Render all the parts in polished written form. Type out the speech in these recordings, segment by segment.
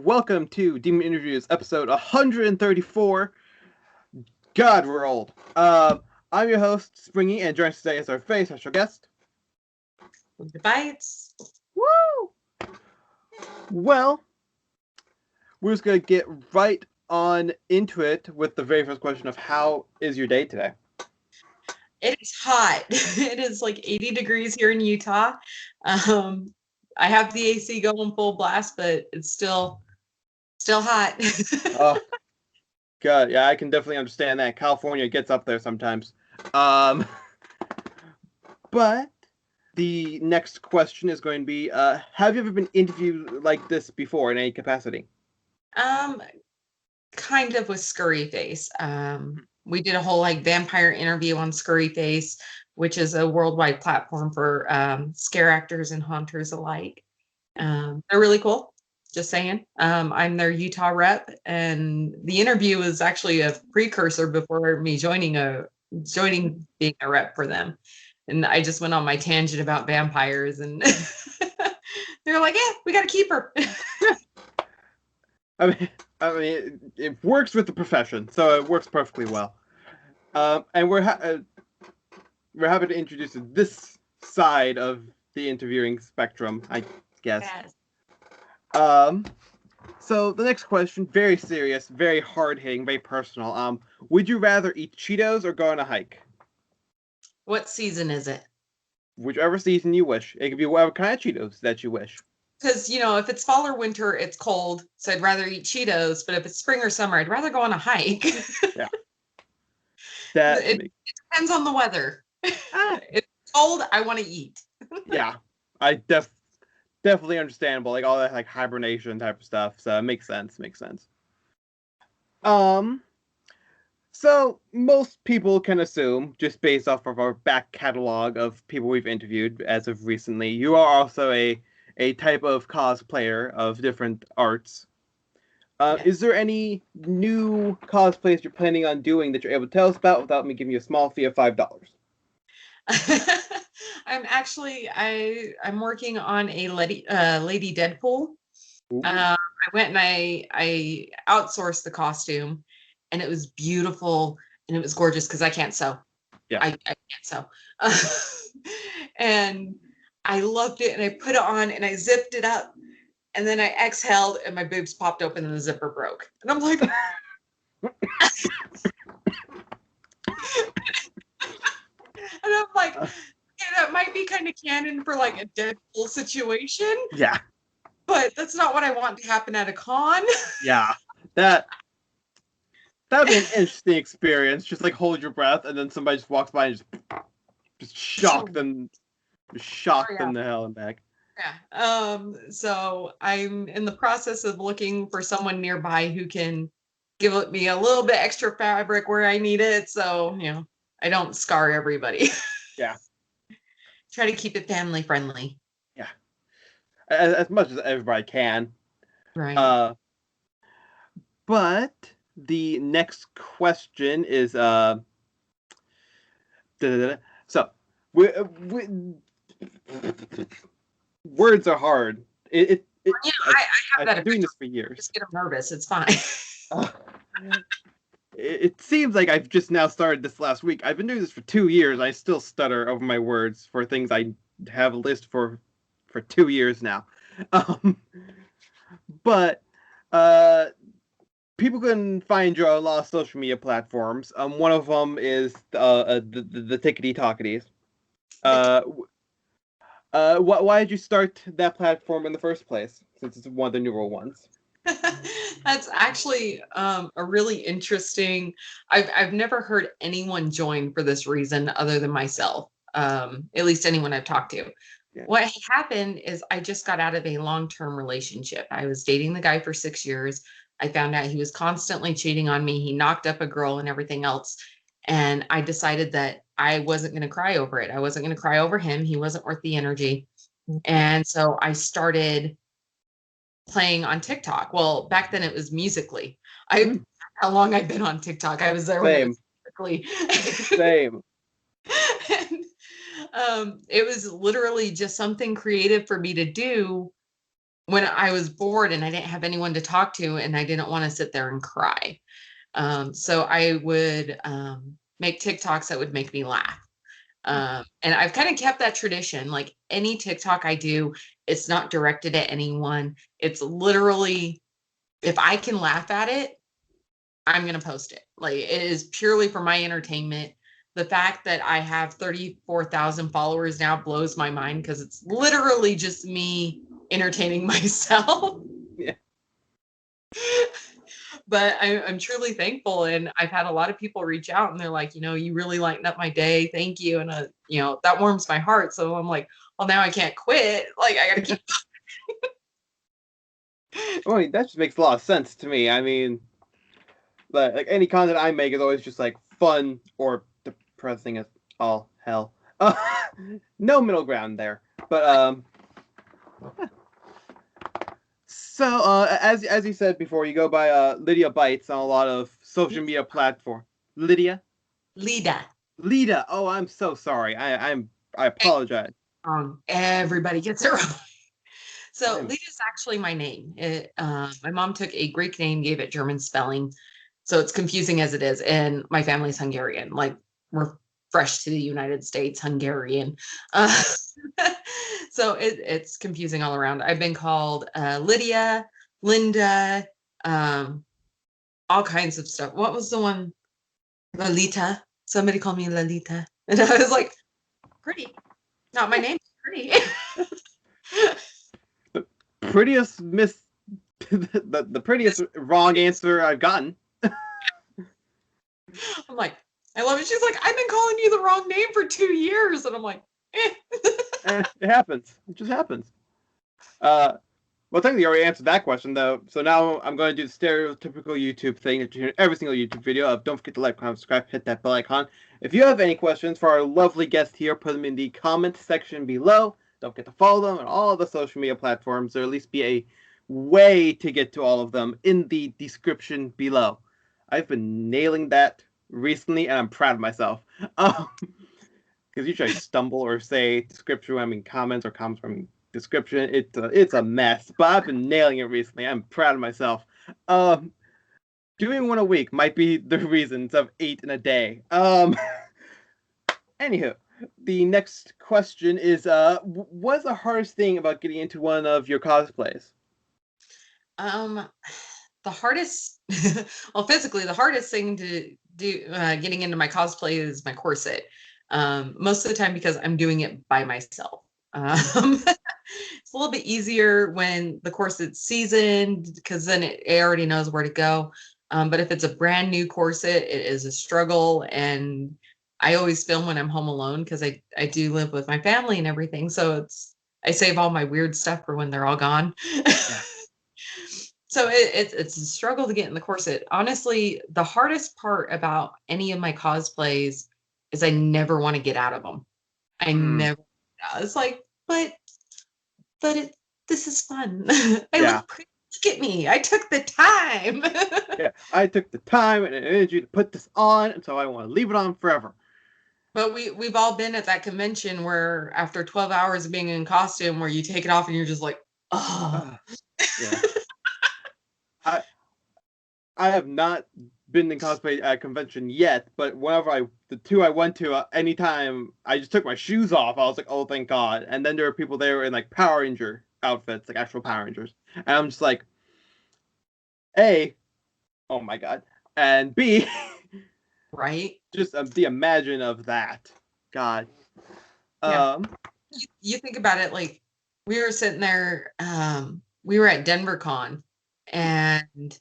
Welcome to Demon Interviews, episode 134. God, we're old. I'm your host, Springy, and joining us today is our very special guest. Leida Bites. Woo! Well, we're just going to get right on into it with the very first question of how is your day today? It is hot. It is like 80 degrees here in Utah. I have the AC going full blast, but it's still hot. Oh, God, yeah, I can definitely understand that. California gets up there sometimes. But the next question is going to be, have you ever been interviewed like this before in any capacity? Kind of with Scurry Face. We did a whole like vampire interview on Scurry Face, which is a worldwide platform for scare actors and haunters alike. They're really cool. Just saying. I'm their Utah rep, and the interview was actually a precursor before me joining being a rep for them. And I just went on my tangent about vampires, and they're like, "Yeah, we got to keep her." I mean, it works with the profession, so it works perfectly well. And we're happy to introduce this side of the interviewing spectrum, I guess. Yes. So the next question, very serious, very hard-hitting, very personal. Would you rather eat Cheetos or go on a hike? What season is it? Whichever season you wish. It could be whatever kind of Cheetos that you wish. Because, if it's fall or winter, it's cold, so I'd rather eat Cheetos. But if it's spring or summer, I'd rather go on a hike. Yeah. It depends on the weather. If it's cold, I want to eat. Yeah, I definitely understandable. Like all that like hibernation type of stuff. So it makes sense. So most people can assume, just based off of our back catalog of people we've interviewed as of recently, you are also a type of cosplayer of different arts. Yes. Is there any new cosplays you're planning on doing that you're able to tell us about without me giving you a small fee of $5? I'm working on a Lady Deadpool. I went and I outsourced the costume, and it was beautiful and it was gorgeous because I can't sew. Yeah. I can't sew. And I loved it, and I put it on and I zipped it up, and then I exhaled and my boobs popped open and the zipper broke. And I'm like, and I'm like, yeah, that might be kind of canon for like a Deadpool situation. Yeah. But that's not what I want to happen at a con. Yeah. That'd be an interesting experience. Just like hold your breath, and then somebody just walks by and just shock them the hell and back. Yeah. So I'm in the process of looking for someone nearby who can give me a little bit extra fabric where I need it, so I don't scar everybody. Yeah. Try to keep it family friendly. Yeah. As much as everybody can. Right. But the next question is so words are hard. I have that. I've been doing this for years. Just get nervous. It's fine. It seems like I've just now started this last week. I've been doing this for 2 years. I still stutter over my words for things I have a list for 2 years now. But people can find you on a lot of social media platforms. One of them is the Tickety Talkies. Why did you start that platform in the first place? Since it's one of the newer ones. That's actually a really interesting. I've never heard anyone join for this reason other than myself. At least anyone I've talked to. Yeah. What happened is I just got out of a long-term relationship. I was dating the guy for 6 years. I found out he was constantly cheating on me. He knocked up a girl and everything else. And I decided that I wasn't going to cry over it. I wasn't going to cry over him. He wasn't worth the energy. And so I started playing on TikTok. Well, back then it was Musically. How long I've been on TikTok. I was there when it was Musically. Same. And, it was literally just something creative for me to do when I was bored and I didn't have anyone to talk to and I didn't want to sit there and cry. So I would make TikToks that would make me laugh. And I've kind of kept that tradition. Like any TikTok I do, it's not directed at anyone. It's literally, if I can laugh at it, I'm going to post it. Like it is purely for my entertainment. The fact that I have 34,000 followers now blows my mind because it's literally just me entertaining myself. Yeah. But I'm truly thankful. And I've had a lot of people reach out and they're like, you really lighten up my day. Thank you. And, that warms my heart. So I'm like, well, now I can't quit. Like, I got to keep. Well, that just makes a lot of sense to me. I mean, like any content I make is always just like fun or depressing as all hell. No middle ground there. But so as you said before, you go by Leida Bites on a lot of social media platforms. Leida. Leida. Oh, I'm so sorry. I apologize. Everybody gets it wrong. So Leida is actually my name. My mom took a Greek name, gave it German spelling. So it's confusing as it is. And my family's Hungarian. Like we're fresh to the United States, Hungarian. So it's confusing all around. I've been called Lydia, Linda, all kinds of stuff. What was the one? Lolita. Somebody called me Lolita. And I was like, pretty. Not my name, pretty. The prettiest the prettiest wrong answer I've gotten. I'm like, I love it. She's like, I've been calling you the wrong name for 2 years. And I'm like, It happens. It just happens. Well, technically, you already answered that question, though. So now I'm going to do the stereotypical YouTube thing that you hear in every single YouTube video of don't forget to like, comment, subscribe, hit that bell icon. If you have any questions for our lovely guest here, put them in the comment section below. Don't forget to follow them on all the social media platforms, or at least be a way to get to all of them in the description below. I've been nailing that recently, and I'm proud of myself. Because usually I stumble or say description when I mean comments, or comments when I mean description. It's a mess, but I've been nailing it recently. I'm proud of myself. Doing one a week might be the reason instead of 8 in a day. Anywho, the next question is, what's the hardest thing about getting into one of your cosplays? The hardest, well, physically, the hardest thing to do getting into my cosplay is my corset. Most of the time because I'm doing it by myself. It's a little bit easier when the corset's seasoned because then it already knows where to go. But if it's a brand new corset, it is a struggle. And I always film when I'm home alone because I do live with my family and everything. So I save all my weird stuff for when they're all gone. Yeah. So it's a struggle to get in the corset. Honestly, the hardest part about any of my cosplays is I never want to get out of them. I never. It's like, but this is fun. I look pretty. Look at me. I took the time. Yeah, I took the time and energy to put this on, and so I want to leave it on forever. But we've all been at that convention where after 12 hours of being in costume, where you take it off and you're just like, oh. Yeah. I have not been in cosplay at a convention yet, but whenever the two I went to, anytime I just took my shoes off, I was like, oh, thank God. And then there were people there in like Power Ranger outfits, like actual Power Rangers. And I'm just like, A, oh my God. And B, right? Just the imagine of that. God. Yeah. You think about it, like we were sitting there, we were at Denver Con, and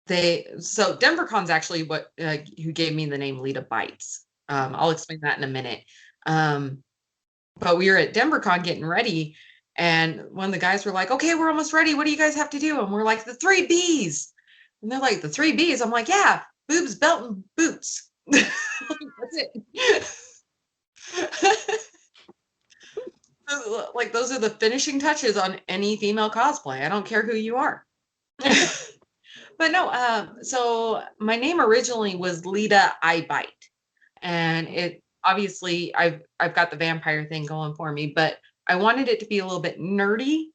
Denver Con's actually what who gave me the name Leida Bites. I'll explain that in a minute. But we were at Denver Con getting ready, and one of the guys were like, okay, we're almost ready. What do you guys have to do? And we're like, the 3 B's. And they're like, the 3 B's. I'm like, yeah, boobs, belt, and boots. That's it. Like, those are the finishing touches on any female cosplay. I don't care who you are. But no, so my name originally was Leida I Bite, and it obviously I've got the vampire thing going for me, but I wanted it to be a little bit nerdy,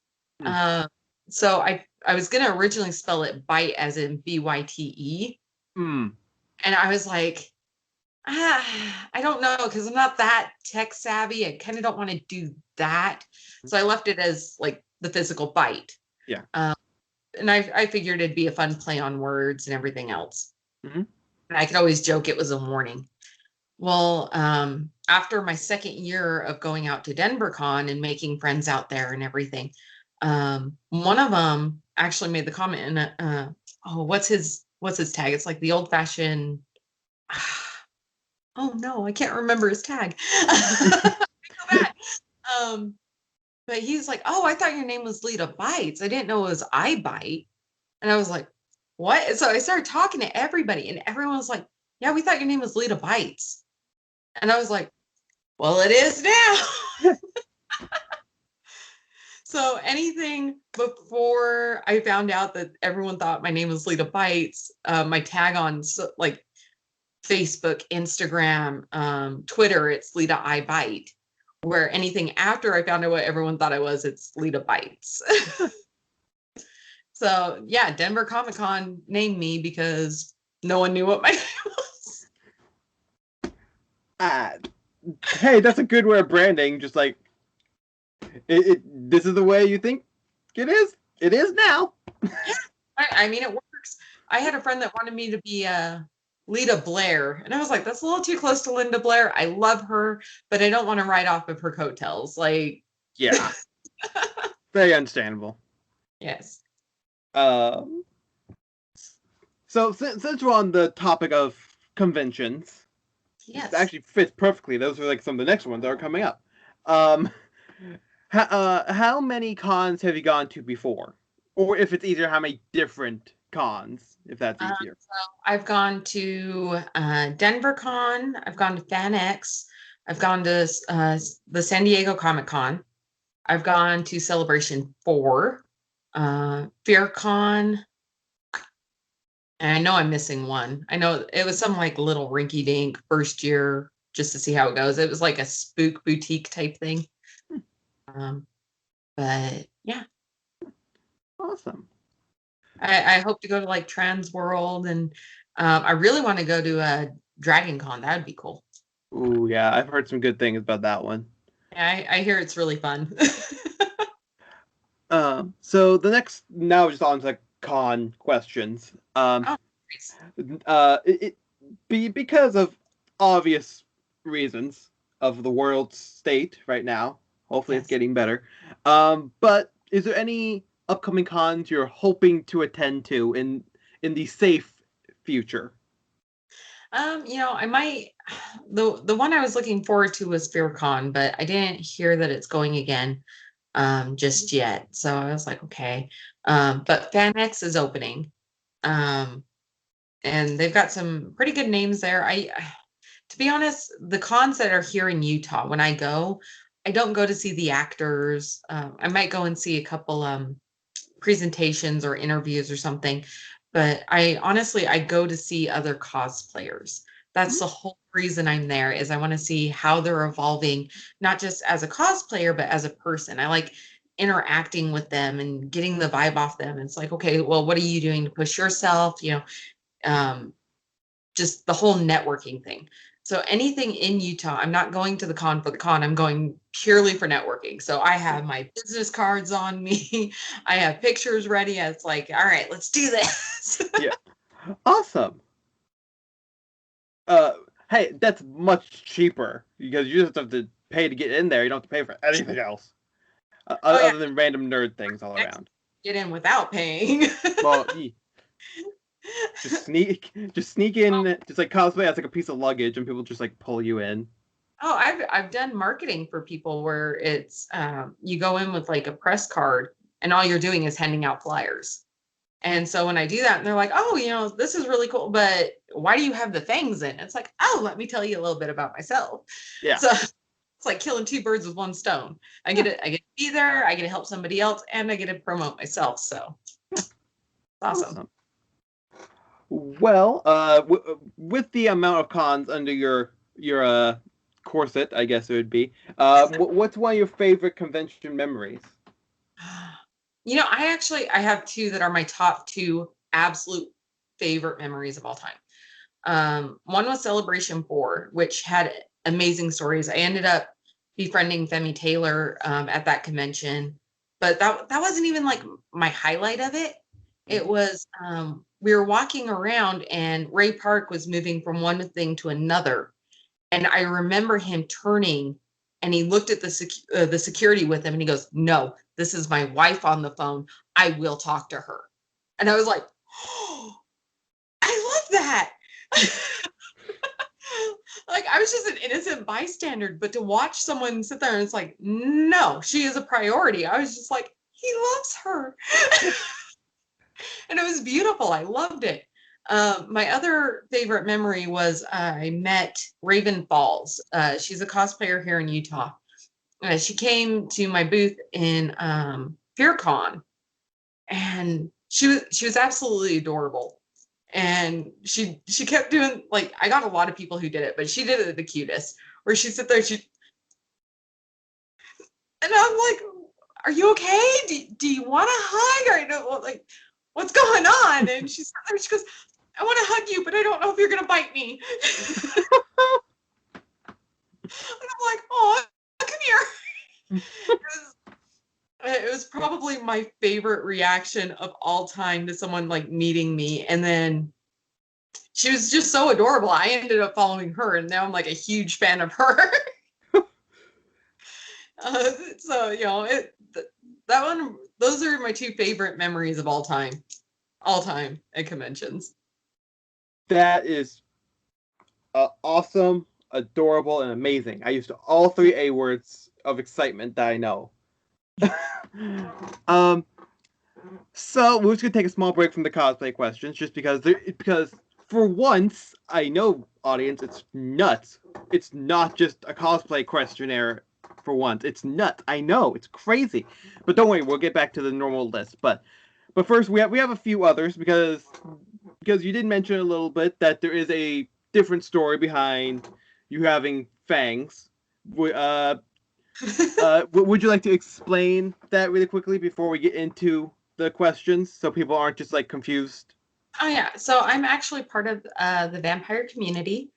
Hmm. So I was gonna originally spell it bite as in BYTE, Hmm. and I was like, I don't know because I'm not that tech savvy. I kind of don't want to do that, so I left it as like the physical bite. Yeah. And I figured it'd be a fun play on words and everything else. Mm-hmm. And I could always joke it was a warning. Well, after my second year of going out to Denver Con and making friends out there and everything, one of them actually made the comment, and oh, what's his tag? It's like the old fashioned. Oh no, I can't remember his tag. Go back. Um, but he's like, oh, I thought your name was Leida Bites. I didn't know it was I Bite. And I was like, what? And so I started talking to everybody, and everyone was like, yeah, we thought your name was Leida Bites. And I was like, well, it is now. So anything before I found out that everyone thought my name was Leida Bites, my tag on like Facebook, Instagram, Twitter, it's Leida I Bite. Where anything after I found out what everyone thought I was, it's Leida Bites. So yeah, Denver Comic Con named me because no one knew what my name was. Hey, that's a good way of branding. Just like this is the way you think it is. It is now. Yeah, I mean it works. I had a friend that wanted me to be Lita Blair, and I was like, that's a little too close to Linda Blair. I love her, but I don't want to ride off of her coattails. Like, Yeah, very understandable. yes. So since we're on the topic of conventions, Yes. it actually fits perfectly. Those are like some of the next ones that are coming up. How many cons have you gone to before? Or if it's easier, how many different cons, if that's easier? So I've gone to Denver Con. I've gone to FanX. I've gone to the San Diego Comic Con. I've gone to Celebration 4, FearCon. And I know I'm missing one. I know it was some like little rinky dink first year just to see how it goes. It was like a spook boutique type thing. Um, but yeah, Awesome. I hope to go to like Trans World, and I really want to go to a Dragon Con. That would be cool. Ooh, yeah, I've heard some good things about that one. Yeah, I hear it's really fun. So the next now just on to like con questions. Oh, nice. Because of obvious reasons of the world's state right now. Hopefully, it's Yes. getting better. But is there any upcoming cons you're hoping to attend to in the safe future? I might the one I was looking forward to was FearCon, but I didn't hear that it's going again just yet. So I was like, okay. But FanX is opening. Um, and they've got some pretty good names there. To be honest, the cons that are here in Utah, when I go, I don't go to see the actors. I might go and see a couple presentations or interviews or something, but I go to see other cosplayers. That's the whole reason I'm there, is I want to see how they're evolving, not just as a cosplayer but as a person. I like interacting with them and getting the vibe off them. It's like, okay, well, what are you doing to push yourself, um, just the whole networking thing. So anything in Utah, I'm not going to the con for the con. I'm going purely for networking. So I have my business cards on me. I have pictures ready. It's like, all right, let's do this. Yeah, awesome. Uh, hey, that's much cheaper because you just have to pay to get in there. You don't have to pay for anything else, Oh yeah, other than random nerd things all around. get in without paying. Well, just sneak in, just like cosplay as like a piece of luggage, and people just like pull you in. Oh, I've done marketing for people where it's you go in with like a press card and all you're doing is handing out flyers. And so when I do that, and they're like, "Oh, this is really cool, but why do you have the fangs in?" It's like, "Oh, let me tell you a little bit about myself." Yeah. So it's like killing two birds with one stone. I get to be there, I get to help somebody else, and I get to promote myself. So it's awesome. Well, with the amount of cons under your corset, I guess it would be. What's one of your favorite convention memories? I have two that are my top two absolute favorite memories of all time. One was Celebration 4, which had amazing stories. I ended up befriending Femi Taylor at that convention, but that wasn't even like my highlight of it. It was we were walking around and Ray Park was moving from one thing to another, and I remember him turning and he looked at the security with him and he goes, "No, this is my wife on the phone. I will talk to her." And I was like, "Oh, I love that." Like I was just an innocent bystander, but to watch someone sit there and it's like, no, she is a priority. I was just like, he loves her. And it was beautiful. I loved it. My other favorite memory was I met Raven Falls. She's a cosplayer here in Utah. She came to my booth in FearCon, and she was absolutely adorable. And she kept doing, like, I got a lot of people who did it, but she did it the cutest, where she sit there, and I'm like, "Are you okay? Do you want a hug? Or, you know, like, what's going on?" And she sat there, she goes, "I want to hug you, but I don't know if you're gonna bite me." And I'm like, "Oh, come here." It was probably my favorite reaction of all time to someone like meeting me. And then she was just so adorable. I ended up following her, and now I'm like a huge fan of her. So that one, those are my two favorite memories of all time at conventions. That is awesome, adorable, and amazing. I used all three A words of excitement that I know. So we're just gonna take a small break from the cosplay questions, just because for once, I know, audience, it's nuts. It's not just a cosplay questionnaire. For once, it's nuts. I know, it's crazy. But don't worry, we'll get back to the normal list. But first, we have a few others because you did mention a little bit that there is a different story behind you having fangs. Would you like to explain that really quickly before we get into the questions, so people aren't just like confused? Oh yeah, so I'm actually part of the vampire community.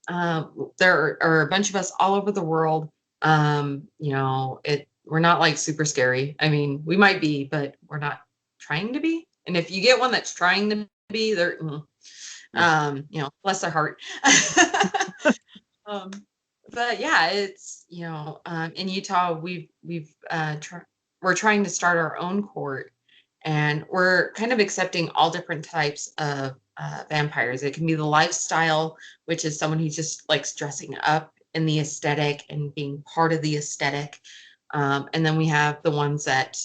There are a bunch of us all over the world. We're not like super scary. I mean, we might be, but we're not trying to be. And if you get one that's trying to be, they're, bless their heart. But yeah, it's in Utah, we're trying to start our own court, and we're kind of accepting all different types of vampires. It can be the lifestyle, which is someone who just likes dressing up in the aesthetic and being part of the aesthetic. And then we have the ones that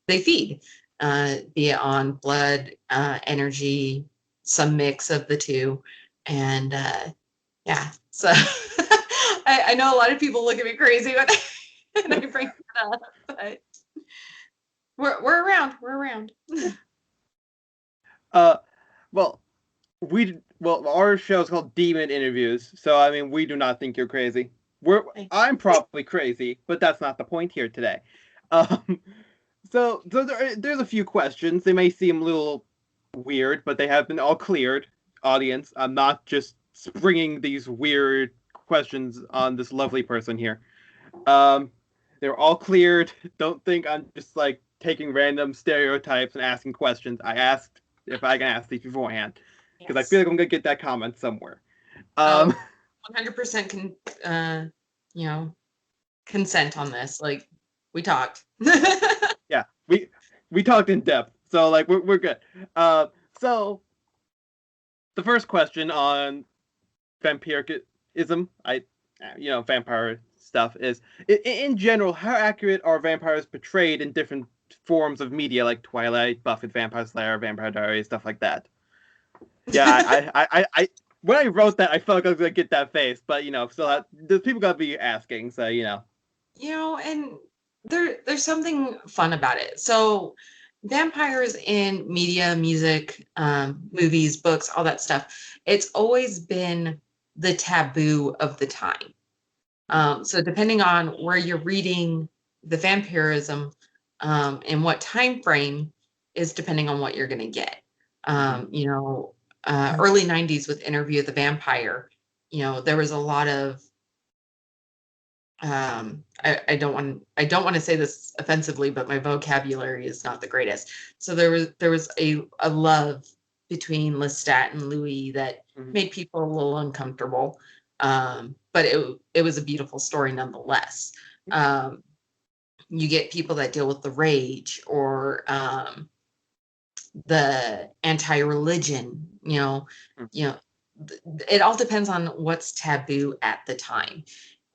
they feed, be it on blood, energy, some mix of the two. And yeah, so I know a lot of people look at me crazy when I bring it up, but we're around. We're around. Well, our show is called Demon Interviews, so I mean, we do not think you're crazy. I'm probably crazy, but that's not the point here today. So there's a few questions. They may seem a little weird, but they have been all cleared. Audience, I'm not just springing these weird questions on this lovely person here. They're all cleared. Don't think I'm just like taking random stereotypes and asking questions. I asked if I can ask these beforehand, because I feel like I'm gonna get that comment somewhere. 100% consent on this. Like, we talked. Yeah, we talked in depth, so like we're good. So the first question on vampirism, vampire stuff, is in general, how accurate are vampires portrayed in different forms of media, like Twilight, Buffy the Vampire Slayer, Vampire Diaries, stuff like that? Yeah, I when I wrote that, I felt like I was gonna get that face, but still, there's people gotta be asking, so and there's something fun about it. So vampires in media, music, movies, books, all that stuff, it's always been the taboo of the time. So depending on where you're reading the vampirism, and what time frame is depending on what you're going to get. Early 90s with Interview with the Vampire, there was a lot of I don't want to say this offensively, but my vocabulary is not the greatest. So there was a love between Lestat and Louis that made people a little uncomfortable. But it was a beautiful story nonetheless. You get people that deal with the rage or the anti-religion, it all depends on what's taboo at the time.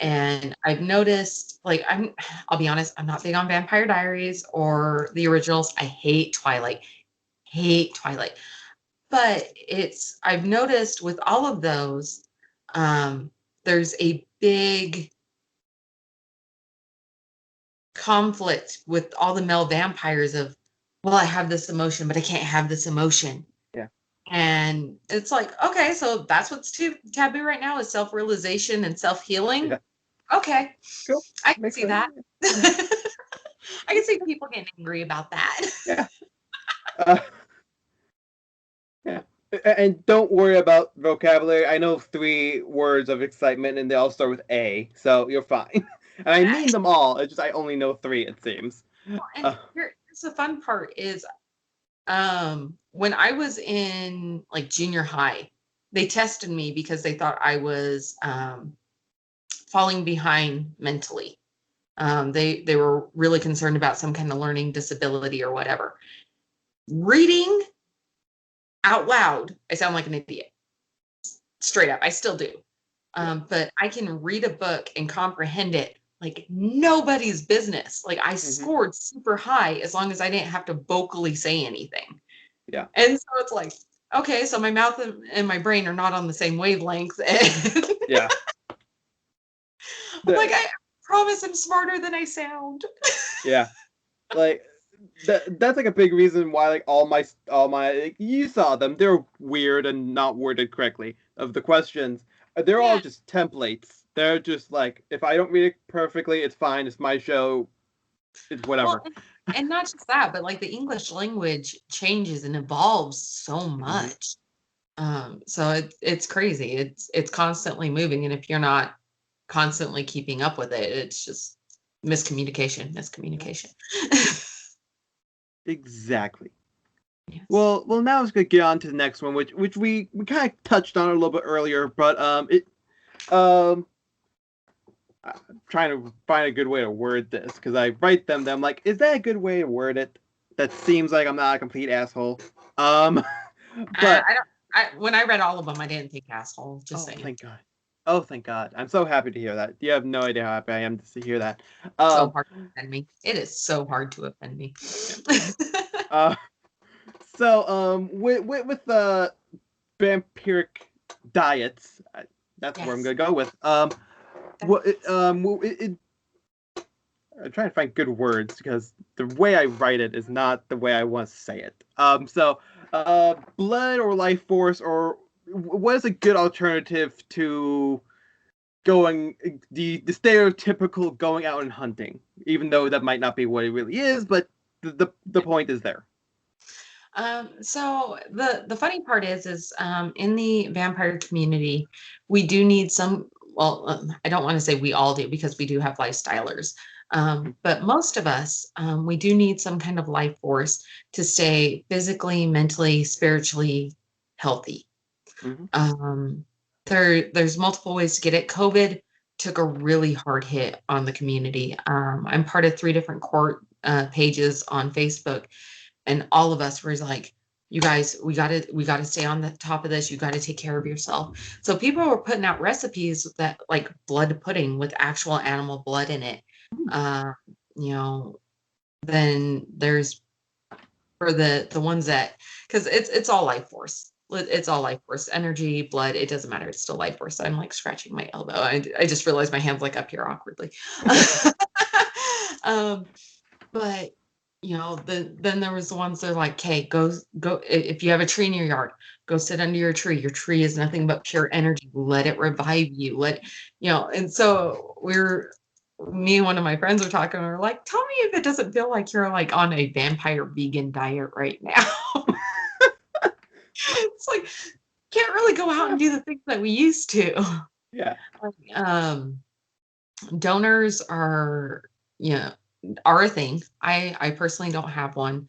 And I've noticed, I'll be honest, I'm not big on Vampire Diaries or the originals. I hate Twilight. But I've noticed with all of those, there's a big conflict with all the male vampires of, well, I have this emotion, but I can't have this emotion. Yeah. And it's like, okay, so that's what's taboo right now is self-realization and self-healing. Yeah. Okay. Cool. I can see that. I can see people getting angry about that. Yeah. Yeah. And don't worry about vocabulary. I know 3 words of excitement and they all start with A, so you're fine. And I mean them all. It's just I only know 3, it seems. Well, and here's the fun part is when I was in junior high, they tested me because they thought I was falling behind mentally. They were really concerned about some kind of learning disability or whatever. Reading out loud, I sound like an idiot. Straight up, I still do. But I can read a book and comprehend it like nobody's business. I scored super high as long as I didn't have to vocally say anything. Yeah. And so it's like, okay, so my mouth and my brain are not on the same wavelength. Yeah. I promise I'm smarter than I sound. Yeah. That's a big reason why all my you saw them, they're weird and not worded correctly of the questions. They're all just templates. They're just if I don't read it perfectly, it's fine. It's my show. It's whatever. Well, and not just that, but the English language changes and evolves so much. So it's crazy. It's constantly moving, and if you're not constantly keeping up with it, it's just miscommunication. Exactly. Yes. Well, now let's get on to the next one, which we kind of touched on a little bit earlier, but I'm trying to find a good way to word this because I write them. I'm like, is that a good way to word it? That seems like I'm not a complete asshole. But when I read all of them, I didn't think asshole. Just saying. Thank God. Oh, thank God. I'm so happy to hear that. You have no idea how happy I am to hear that. So hard to offend me. It is so hard to offend me. So with the vampiric diets, that's where I'm gonna go with. I'm trying to find good words because the way I write it is not the way I want to say it. So blood or life force, or what is a good alternative to going the stereotypical going out and hunting, even though that might not be what it really is, but the point is there. So the funny part is in the vampire community, we do need some, I don't want to say we all do because we do have lifestylers. But most of us, we do need some kind of life force to stay physically, mentally, spiritually healthy. There's multiple ways to get it. COVID took a really hard hit on the community. I'm part of 3 different court pages on Facebook, and all of us were like, you guys, we gotta stay on the top of this. You got to take care of yourself. So people were putting out recipes that blood pudding with actual animal blood in it. Then there's for the ones that, because it's all life force. It's all life force, energy, blood. It doesn't matter. It's still life force. I'm scratching my elbow. I just realized my hand's up here awkwardly. But then there was the ones that are like, okay, go. If you have a tree in your yard, go sit under your tree. Your tree is nothing but pure energy. Let it revive you. And so me and one of my friends were talking, and we're like, tell me if it doesn't feel like you're like on a vampire vegan diet right now. It's like, can't really go out and do the things that we used to. Yeah. Donors are, are a thing. I personally don't have one.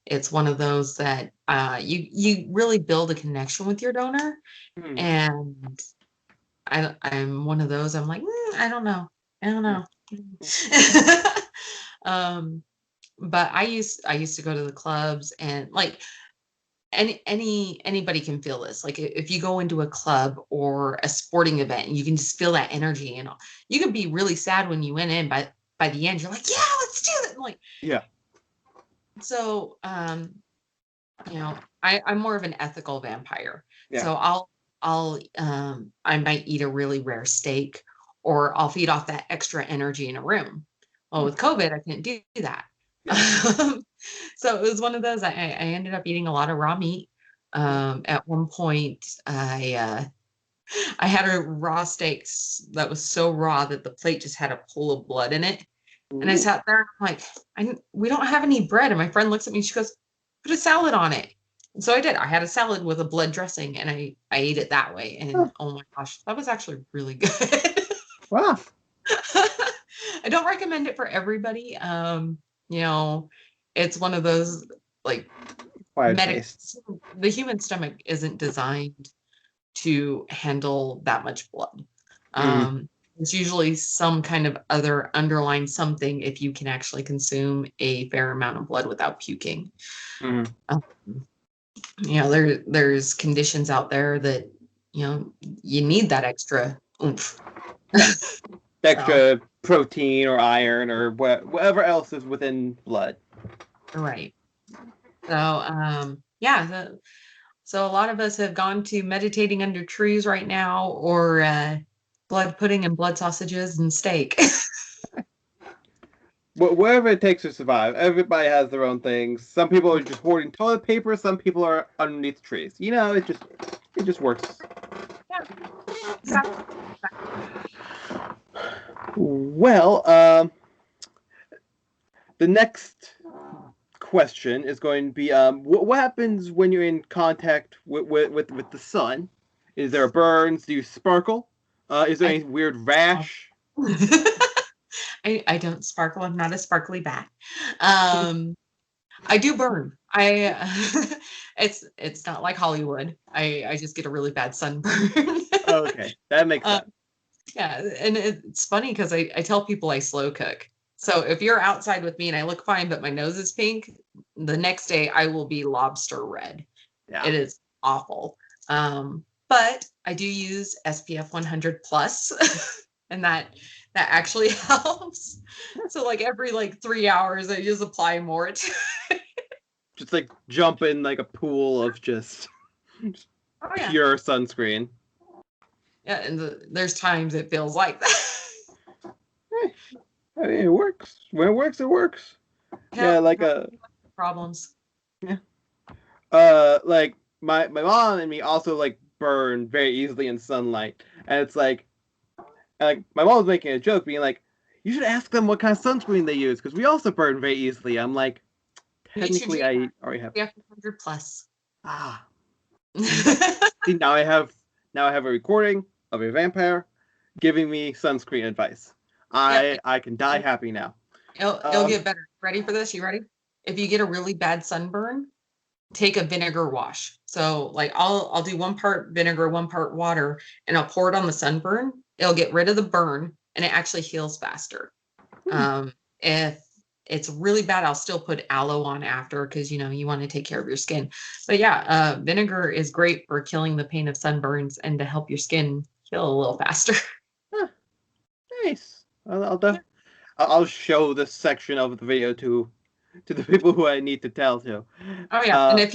It's one of those that you really build a connection with your donor, and I'm one of those. I'm like, I don't know. But I used to go to the clubs, and like anybody can feel this. Like if you go into a club or a sporting event, you can just feel that energy, and you can be really sad when you went in, but by the end you're like, yeah, let's do it. Like, Yeah. so I'm more of an ethical vampire. Yeah. So I might eat a really rare steak, or I'll feed off that extra energy in a room. Well, with COVID, I couldn't do that. So it was one of those. I ended up eating a lot of raw meat. At one point, I had a raw steak that was so raw that the plate just had a pool of blood in it. And I sat there and I'm like, we don't have any bread. And my friend looks at me, she goes, put a salad on it. And so I did. I had a salad with a blood dressing, and I ate it that way. And oh my gosh, that was actually really good. Wow. I don't recommend it for everybody. It's one of those, like, the human stomach isn't designed to handle that much blood. It's usually some kind of other underlying something if you can actually consume a fair amount of blood without puking. There's conditions out there that you need that extra oomph. Extra protein or iron or whatever else is within blood. Right. So so a lot of us have gone to meditating under trees right now, or blood pudding and blood sausages and steak. Wherever it takes to survive. Everybody has their own things. Some people are just hoarding toilet paper. Some people are underneath trees. It just works. Yeah. Exactly. Well, the next question is going to be what happens when you're in contact with the sun? Is there burns? Do you sparkle? Is there any weird rash? I don't sparkle. I'm not a sparkly bat. I do burn. It's not like Hollywood. I just get a really bad sunburn. Okay, that makes sense. Yeah, and it's funny because I tell people I slow cook. So if you're outside with me and I look fine, but my nose is pink, the next day I will be lobster red. Yeah. It is awful. But I do use SPF 100 plus, and that actually helps. So like every 3 hours, I just apply more to it. Just like jump in like a pool of just pure sunscreen. Yeah, and there's times it feels like that. I mean, it works. When it works, it works. Yeah, like problems. Yeah. Like my mom and me also like burn very easily in sunlight, and it's like my mom was making a joke, being like, "You should ask them what kind of sunscreen they use, because we also burn very easily." I'm like, technically, I already have 100 plus. Ah. See, now I have a recording of a vampire giving me sunscreen advice. I can die happy now. It'll get better. Ready for this? You ready? If you get a really bad sunburn, take a vinegar wash. So like I'll do 1 part vinegar, 1 part water, and I'll pour it on the sunburn. It'll get rid of the burn, and it actually heals faster. If it's really bad, I'll still put aloe on after, because you want to take care of your skin. But yeah, vinegar is great for killing the pain of sunburns and to help your skin heal a little faster. Huh. Nice. I'll show this section of the video to the people who I need to tell to. Oh yeah, and if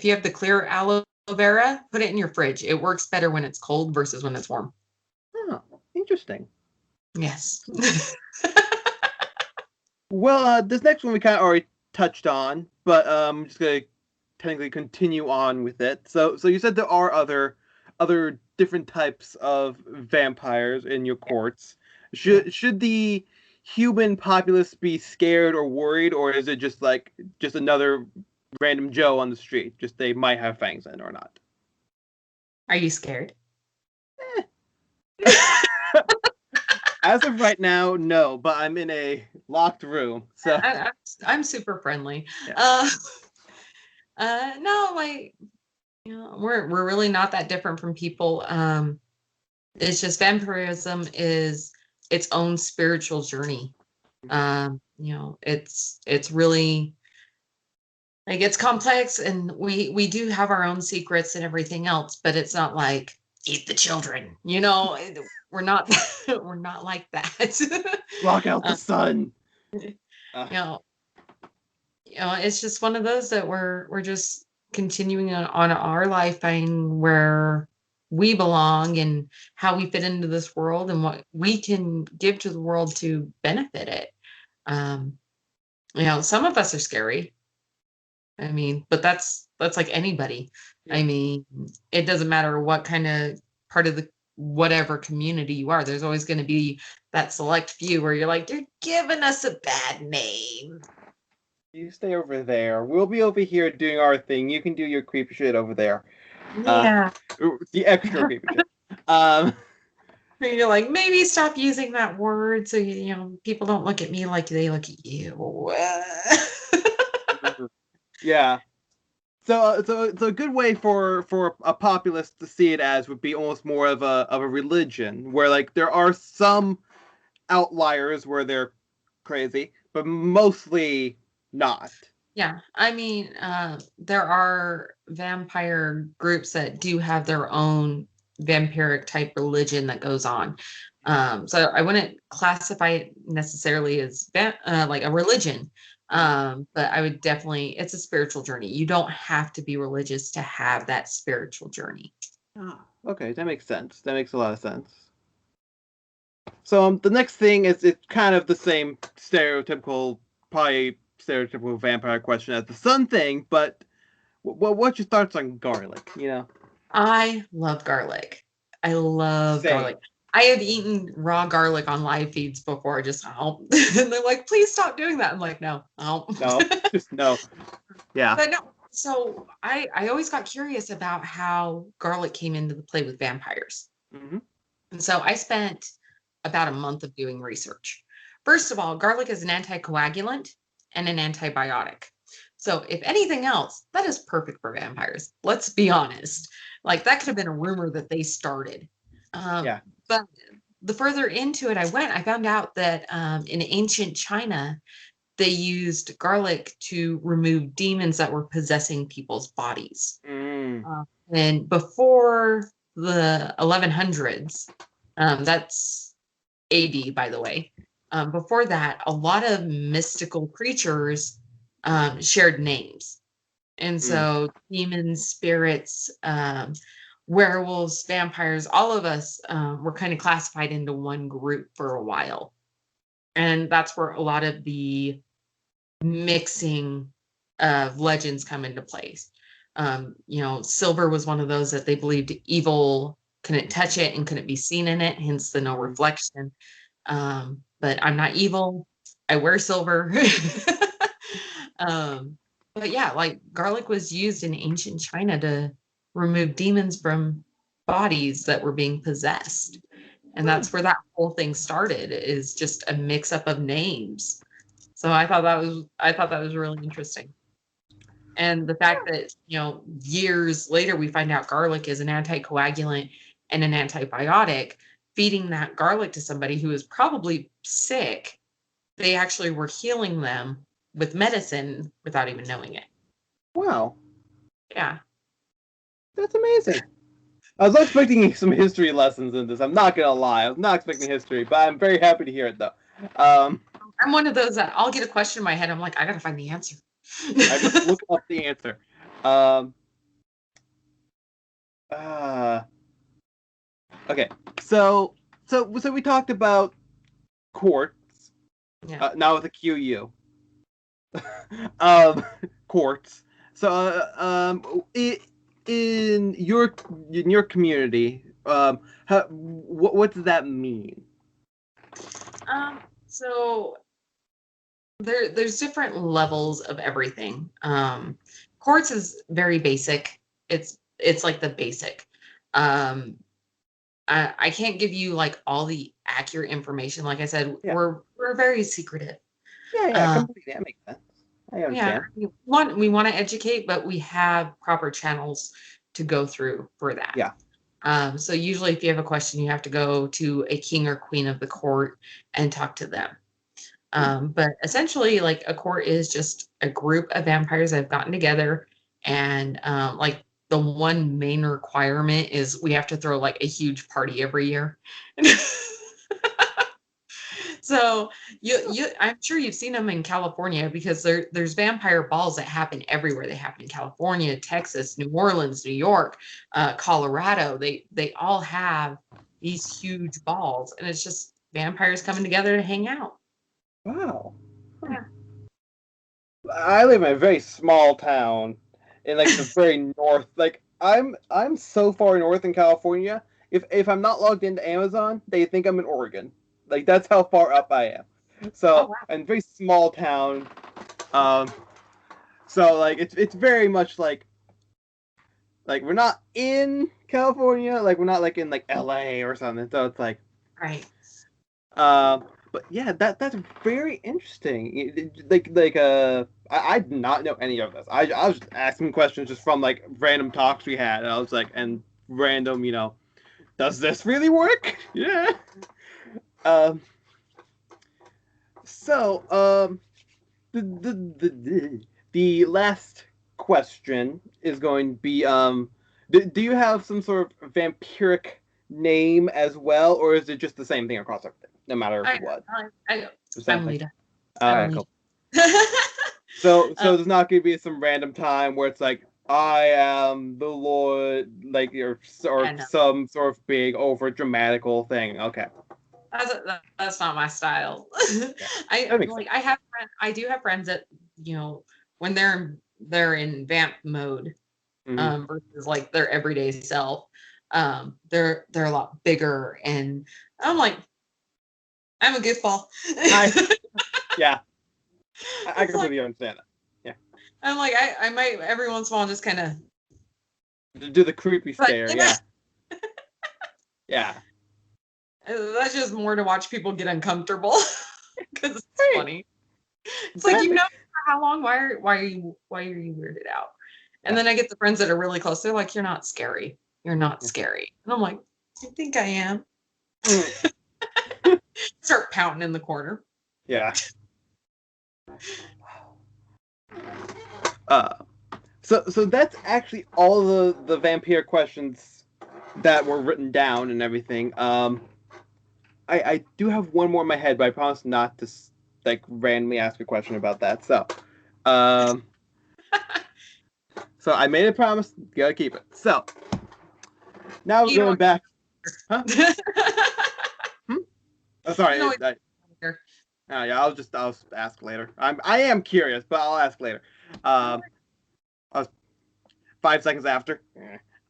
you have the clear aloe vera, put it in your fridge. It works better when it's cold versus when it's warm. Oh, interesting. Yes. Well, this next one we kind of already touched on, but I'm just gonna technically continue on with it. So you said there are other different types of vampires in your courts, Should the human populace be scared or worried, or is it just another random Joe on the street? Just they might have fangs in or not. Are you scared? As of right now, no, but I'm in a locked room, so I'm super friendly. yeah. No, like, we're really not that different from people. It's just vampirism is its own spiritual journey. It's really like it's complex, and we do have our own secrets and everything else, but it's not like eat the children. We're not we're not like that. Block out the uh, sun. you know, it's just one of those that we're just continuing on our lifeline where we belong and how we fit into this world and what we can give to the world to benefit it. Um, some of us are scary. I mean, but that's like anybody. Yeah. I mean, it doesn't matter what kind of part of the whatever community you are. There's always going to be that select few where you're like, you're giving us a bad name. You stay over there. We'll be over here doing our thing. You can do your creepy shit over there. Yeah. The extra creepy shit. You're like, maybe stop using that word so people don't look at me like they look at you. Yeah. So a good way for a populace to see it as would be almost more of a religion, where like there are some outliers where they're crazy, but mostly not. Yeah, I mean, there are vampire groups that do have their own vampiric type religion that goes on. So I wouldn't classify it necessarily as like a religion, but I would definitely, it's a spiritual journey. You don't have to be religious to have that spiritual journey. Ah, okay, that makes sense. That makes a lot of sense. So the next thing is it's kind of the same probably stereotypical vampire question as the sun thing, but what's your thoughts on garlic? I love garlic. I love Same. garlic. I have eaten raw garlic on live feeds before. Just and they're like, please stop doing that. I'm like, no. No, just no. Yeah. But no. So I always got curious about how garlic came into the play with vampires. Mm-hmm. And so I spent about a month of doing research. First of all, garlic is an anticoagulant and an antibiotic. So if anything else, that is perfect for vampires. Let's be honest. Like that could have been a rumor that they started. Yeah. But the further into it I went, I found out that in ancient China, they used garlic to remove demons that were possessing people's bodies. And before the 1100s, that's AD, by the way. Before that, a lot of mystical creatures shared names. And so demons, spirits, werewolves, vampires, all of us were kind of classified into one group for a while. And that's where a lot of the mixing of legends come into place. Silver was one of those that they believed evil couldn't touch it and couldn't be seen in it, hence the no reflection. But I'm not evil. I wear silver. But yeah, like garlic was used in ancient China to remove demons from bodies that were being possessed. And that's where that whole thing started, is just a mix up of names. So I thought that was really interesting. And the fact that, years later we find out garlic is an anticoagulant and an antibiotic, feeding that garlic to somebody who is probably sick, they actually were healing them with medicine without even knowing it. Wow. Yeah. That's amazing. I was expecting some history lessons in this. I'm not gonna lie. I was not expecting history, but I'm very happy to hear it though. I'm one of those that I'll get a question in my head. I'm like, I gotta find the answer. I just look up the answer. Okay. So we talked about Quartz. Yeah. Now with a QU. Quartz. So in your community, what does that mean? So there's different levels of everything. Quartz is very basic. It's like the basic. Um, I can't give you like all the accurate information. Like I said, Yeah. we're very secretive. Yeah, completely. That makes sense. I Yeah, understand. we want to educate, but we have proper channels to go through for that. Yeah. So usually, if you have a question, you have to go to a king or queen of the court and talk to them. But essentially, like a court is just a group of vampires that have gotten together, and like the one main requirement is we have to throw like a huge party every year. So I'm sure you've seen them in California because there's vampire balls that happen everywhere. They happen in California, Texas, New Orleans, New York, Colorado. They all have these huge balls, and it's just vampires coming together to hang out. Wow. Yeah. I live in a very small town in like the very north. Like I'm so far north in California. If I'm not logged into Amazon, they think I'm in Oregon. Like that's how far up I am. Oh So wow. and very small town. Um, so like it's very much like we're not in California. Like we're not like in like LA or something. So it's like Right. but yeah, that's very interesting. I did not know any of this. I was just asking questions just from like random talks we had. And I was like, and random, does this really work? Yeah. Um. So, the last question is going to be do you have some sort of vampiric name as well, or is it just the same thing across everything, no matter what? The same I'm thing. Leida. Okay, I'm Leida. cool. So Um, there's not going to be some random time where it's like I am the Lord, like or no, some sort of big over dramatical thing. Okay, that's not my style. yeah, that makes sense. I do have friends that when they're in vamp mode Hmm. versus like their everyday self, they're a lot bigger, and I'm like I'm a goofball. Yeah, I It's like completely understand that. Yeah, I'm like I might every once in a while just kind of do the creepy but stare. Yeah, yeah. that's just more to watch people get uncomfortable because it's Hey, funny. It's like that makes for how long? Why are you weirded out? And yeah. then I get the friends that are really close. They're like, "You're not scary. You're not Yeah. scary." And I'm like, "I think I am." Mm, Start pouting in the corner. yeah. Uh, so that's actually all the vampire questions that were written down and everything. I do have one more in my head, but I promise not to like randomly ask a question about that. Um, so I made a promise. Gotta keep it. So now we're You know going what? back. Huh? Hmm? Oh, sorry. You know what? Oh, yeah. I'll ask later. I am curious, but I'll ask later. I was 5 seconds after.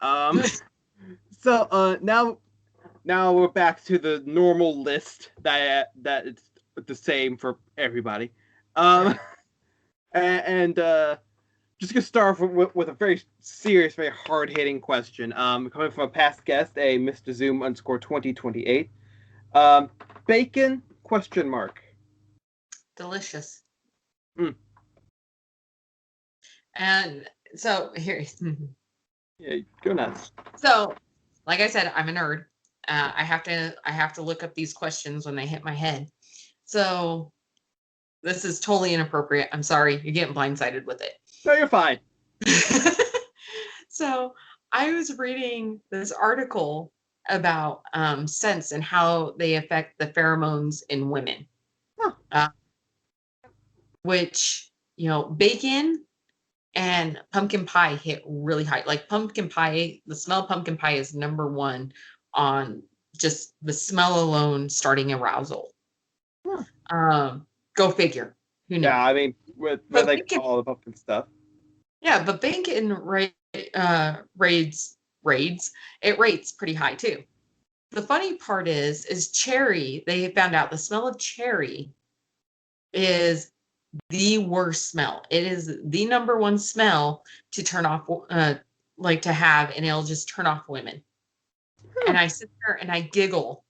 Um. So now we're back to the normal list that it's the same for everybody. Um. Right. And just gonna start off with a very serious, very hard hitting question. Coming from a past guest, a Mr. Zoom underscore 2028. Bacon question mark. Delicious. Mm, And so here, yeah, go nuts. so like I said, I'm a nerd. I have to look up these questions when they hit my head. So this is totally inappropriate. I'm sorry. You're getting blindsided with it. No, you're fine. So I was reading this article about scents and how they affect the pheromones in women, Huh. uh, which, bacon and pumpkin pie hit really high. Like pumpkin pie, the smell of pumpkin pie is number one on just the smell alone starting arousal. Huh. Go figure. Who knew? Yeah, I mean with But like bacon, all the pumpkin stuff. yeah, but bacon raids it rates pretty high too. the funny part is cherry. They found out the smell of cherry is the worst smell. It is the number one smell to turn off, like to have, and it'll just turn off women. And I sit there and I giggle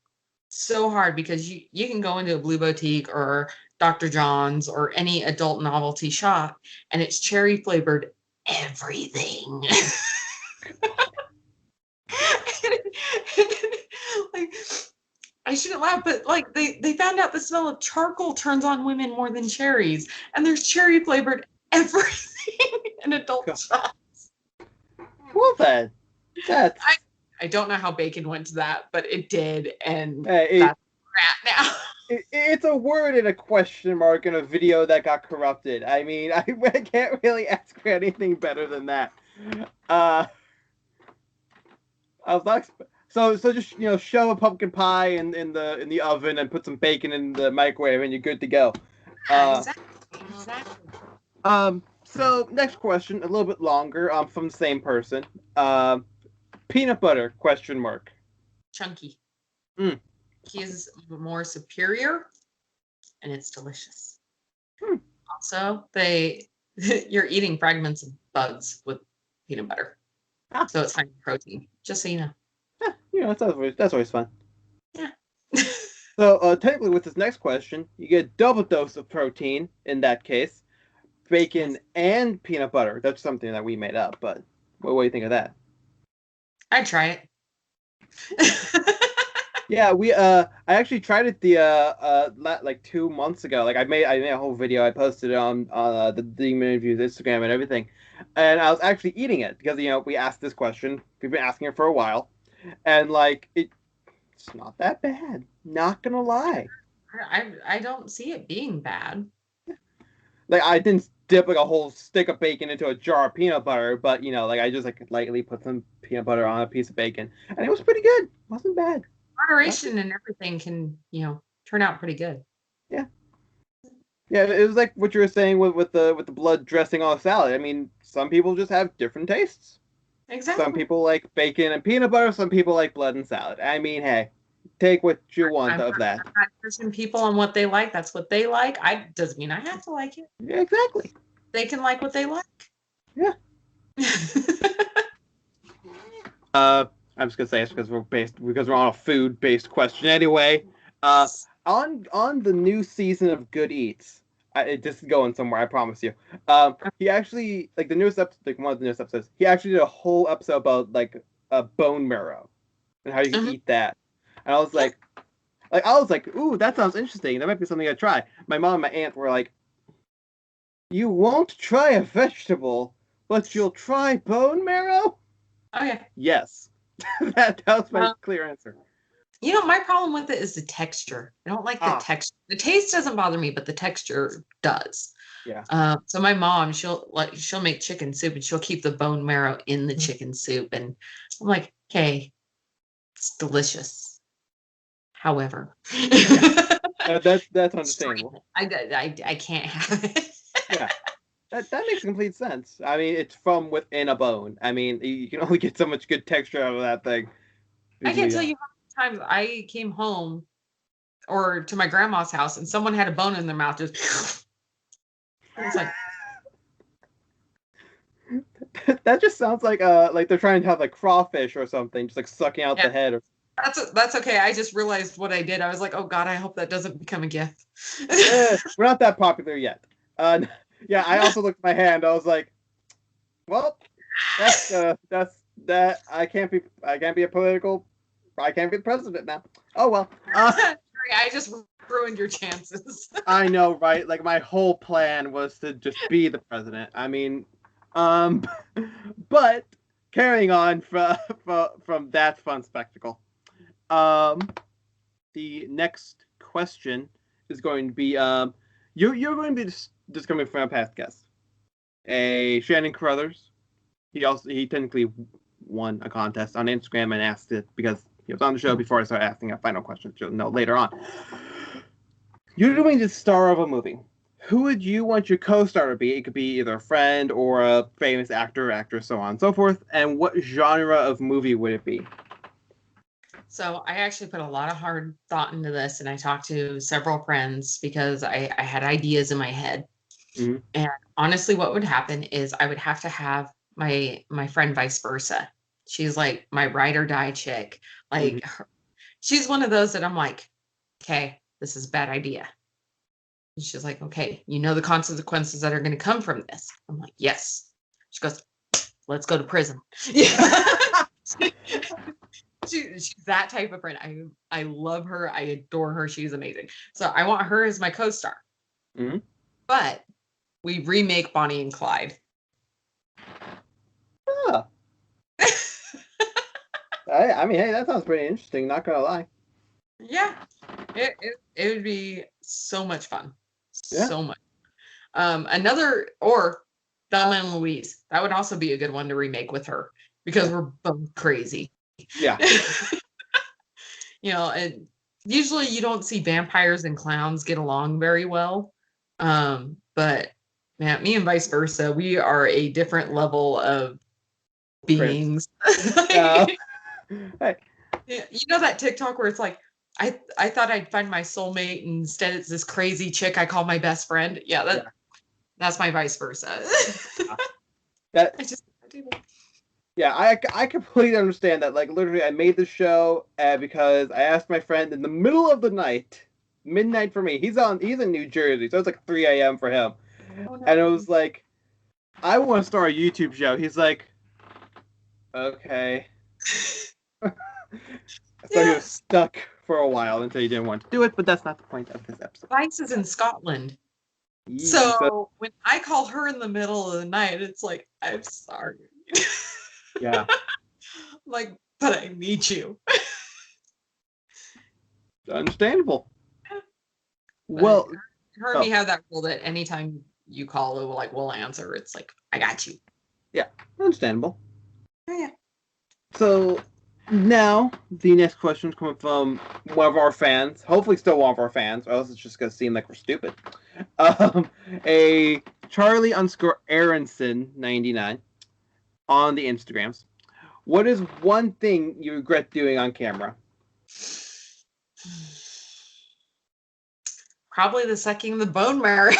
so hard because you can go into a Blue Boutique or Dr. John's or any adult novelty shop and it's cherry flavored everything. Like, I shouldn't laugh, but like they found out the smell of charcoal turns on women more than cherries, and there's cherry flavored everything in adult shops. Well then, that's I don't know how bacon went to that, but it did, and that's where we're at now. It's a word and a question mark in a video that got corrupted. I mean, I can't really ask for anything better than that. I was not. So just shove a pumpkin pie in the oven and put some bacon in the microwave and you're good to go. Exactly. So next question, a little bit longer. From the same person. Peanut butter ? Chunky. Mm. He is more superior, and it's delicious. Also, you're eating fragments of bugs with peanut butter, so it's high in protein. Just so you know. That's always fun. Yeah. So technically, with this next question, you get a double dose of protein in that case, bacon and peanut butter. That's something that we made up, but what do you think of that? I'd try it. Yeah, I actually tried it like 2 months ago. Like I made a whole video. I posted it on the Demon Reviews Instagram and everything, and I was actually eating it because we asked this question. We've been asking it for a while, and like it's not that bad. Not gonna lie. I don't see it being bad. Like I didn't dip like a whole stick of bacon into a jar of peanut butter, but like I just like lightly put some peanut butter on a piece of bacon, and it was pretty good. It wasn't bad. Moderation and everything can turn out pretty good. Yeah. Yeah, it was like what you were saying with the blood dressing on a salad. I mean, some people just have different tastes. Exactly. Some people like bacon and peanut butter. Some people like blood and salad. I mean, hey, take what you want of that. I'm not judging people on what they like. That's what they like. Doesn't mean I have to like it. Yeah, exactly. They can like what they like. Yeah. I'm just gonna say it's because we're on a food-based question anyway. On the new season of Good Eats, this is going somewhere, I promise you. He actually the newest episode, like one of the newest episodes, he actually did a whole episode about like bone marrow and how you can eat that. And I was like, ooh, that sounds interesting. That might be something I'd try. My mom and my aunt were like, you won't try a vegetable, but you'll try bone marrow? Oh yeah. Yes. that was my clear answer. My problem with it is the texture. I don't like the texture. The taste doesn't bother me, but the texture does. Yeah. So my mom, she'll make chicken soup and she'll keep the bone marrow in the chicken soup, and I'm like, hey, it's delicious. However, that's understandable. I can't have it. Yeah. That makes complete sense. I mean, it's from within a bone. I mean, you can only get so much good texture out of that thing. I can't tell you how many times I came home or to my grandma's house and someone had a bone in their mouth. Just it's like that just sounds like they're trying to have like crawfish or something, just like sucking out the head. That's okay. I just realized what I did. I was like, oh God, I hope that doesn't become a gift. We're not that popular yet. Yeah, I also looked at my hand. I was like, well, that's that. I can't be a political. I can't be the president now. Oh well. Sorry, I just ruined your chances. I know, right? Like my whole plan was to just be the president. I mean, but carrying on from that fun spectacle, the next question is going to be you're going to be just coming from a past guest, a Shannon Carruthers. He technically won a contest on Instagram and asked it because he was on the show before I started asking a final question. You'll know later on. You're going to star of a movie. Who would you want your co-star to be? It could be either a friend or a famous actor, actress, so on and so forth. And what genre of movie would it be? So I actually put a lot of hard thought into this, and I talked to several friends because I had ideas in my head. Mhm. And honestly, what would happen is I would have to have my friend vice versa. She's like my ride or die chick. Mhm. Like she's one of those that I'm like, okay, this is a bad idea. And she's like, okay, you know the consequences that are going to come from this. I'm like, yes. She goes, let's go to prison. Yeah. She's that type of friend. I love her. I adore her. She's amazing. So I want her as my co-star. Mhm. But we remake Bonnie and Clyde. Ah, I mean, hey, that sounds pretty interesting. Not gonna lie. Yeah, it would be so much fun. Yeah. So much. Another or Thelma and Louise. That would also be a good one to remake with her because Yeah. we're both crazy. Yeah. And usually you don't see vampires and clowns get along very well. But man, me and vice versa, we are a different level of Crazy. beings. Yeah. Hey. You know that TikTok where it's like, I thought I'd find my soulmate, and instead it's this crazy chick I call my best friend. Yeah, Yeah. that's my vice versa. That. I just do that. Yeah, I completely understand that. Like, literally, I made the show because I asked my friend in the middle of the night, midnight for me. He's in New Jersey, so it's like 3 a.m. for him. Oh, no. And it was like, I want to start a YouTube show. He's like, okay. So he Yeah. was stuck for a while until he didn't want to do it, but that's not the point of this episode. Vice is in Scotland. So, So when I call her in the middle of the night, it's like, I'm sorry. yeah. Like, but I need you. Understandable. But Well, her and me have that rule that anytime you call, we'll answer. It's like, I got you. yeah, understandable. Yeah. So now the next question is coming from one of our fans. Hopefully, still one of our fans, or else it's just gonna seem like we're stupid. A Charlie_Aronson99 on the Instagrams. What is one thing you regret doing on camera? Probably the sucking the bone marrow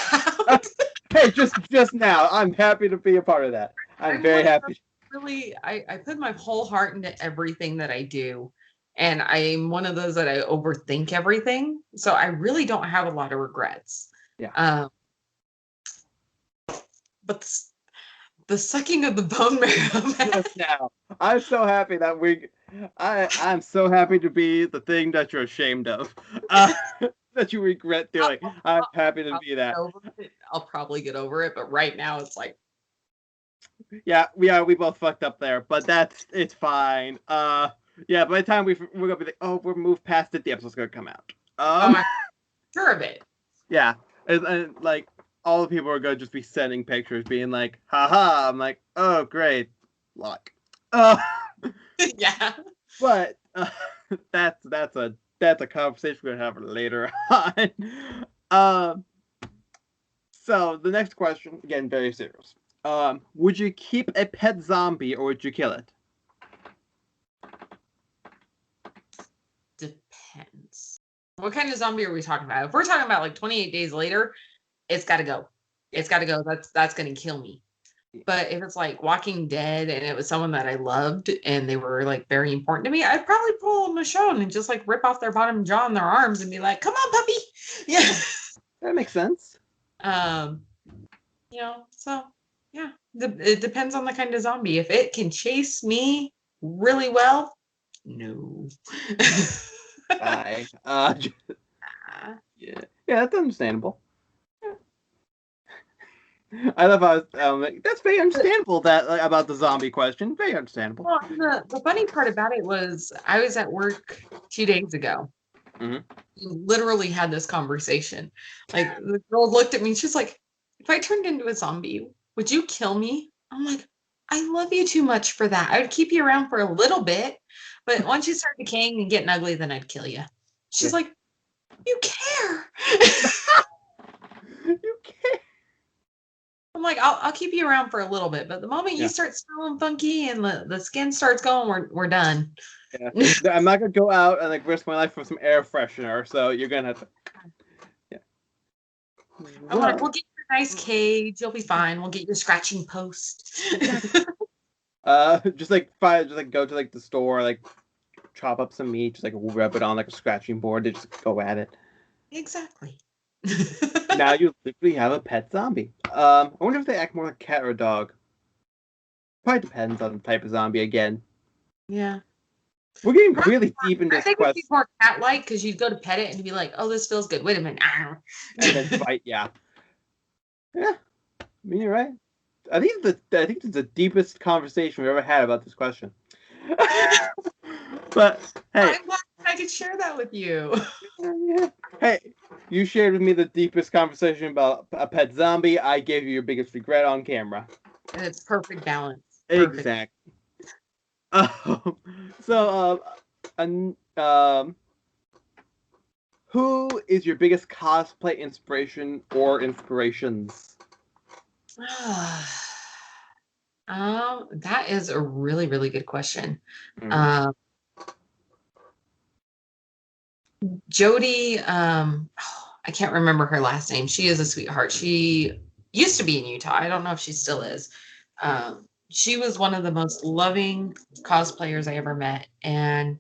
out. Hey, just now, I'm happy to be a part of that. I'm very happy. Really, I put my whole heart into everything that I do. And I'm one of those that I overthink everything. So I really don't have a lot of regrets. Yeah. But the sucking of the bone marrow. Just now, I'm so happy that I'm so happy to be the thing that you're ashamed of. That you regret doing. I'm happy to be that. I'll probably get over it, but right now it's like, Yeah, we both fucked up there, but it's fine. Yeah, by the time we're gonna be like, oh, we're moved past it, the episode's gonna come out. I'm sure of it. Yeah, and like all the people are gonna just be sending pictures, being like, haha. I'm like, oh, great, luck. Yeah. But that's a conversation we're gonna have later on. So the next question, again, very serious. Would you keep a pet zombie or would you kill it? Depends. What kind of zombie are we talking about? If we're talking about like 28 days later, it's got to go. It's got to go. That's going to kill me. But if it's like Walking Dead and it was someone that I loved and they were like very important to me, I'd probably pull them a Michonne and just like rip off their bottom jaw and their arms and be like, "Come on, puppy." Yeah. That makes sense. So yeah, it depends on the kind of zombie. If it can chase me really well, no. Bye. Yeah, that's understandable. I love how like, that's very understandable that about the zombie question. Very understandable. Well, the funny part about it was I was at work 2 days ago. Mm-hmm. We literally had this conversation. Like the girl looked at me, she's like, "If I turned into a zombie, would you kill me?" I'm like, "I love you too much for that. I would keep you around for a little bit, but once you start decaying and getting ugly, then I'd kill you." She's like, "You care." You care. I'm like, I'll keep you around for a little bit, but the moment you start smelling funky and the skin starts going, we're done. Yeah. I'm not gonna go out and like risk my life for some air freshener, so you're gonna have to. Yeah. I'm like, we'll get you a nice cage. You'll be fine. We'll get you a scratching post. Just like go to like the store, like chop up some meat, just like rub it on like a scratching board, to just go at it. Exactly. Now you literally have a pet zombie. I wonder if they act more like a cat or a dog. Probably depends on the type of zombie again. Yeah. We're getting really deep in I this think it'd be quest. more cat-like because you'd go to pet it and be like, "Oh, this feels good. Wait a minute." And then fight, yeah. Yeah. I mean, you're right. I think it's the deepest conversation we've ever had about this question. But hey, I'm glad I could share that with you. yeah. Hey, you shared with me the deepest conversation about a pet zombie. I gave you your biggest regret on camera. And it's perfect balance. Perfect. Exactly. So, who is your biggest cosplay inspiration or inspirations? That is a really, really good question. Mm. Jody, I can't remember her last name. She is a sweetheart. She used to be in Utah. I don't know if she still is. She was one of the most loving cosplayers I ever met. And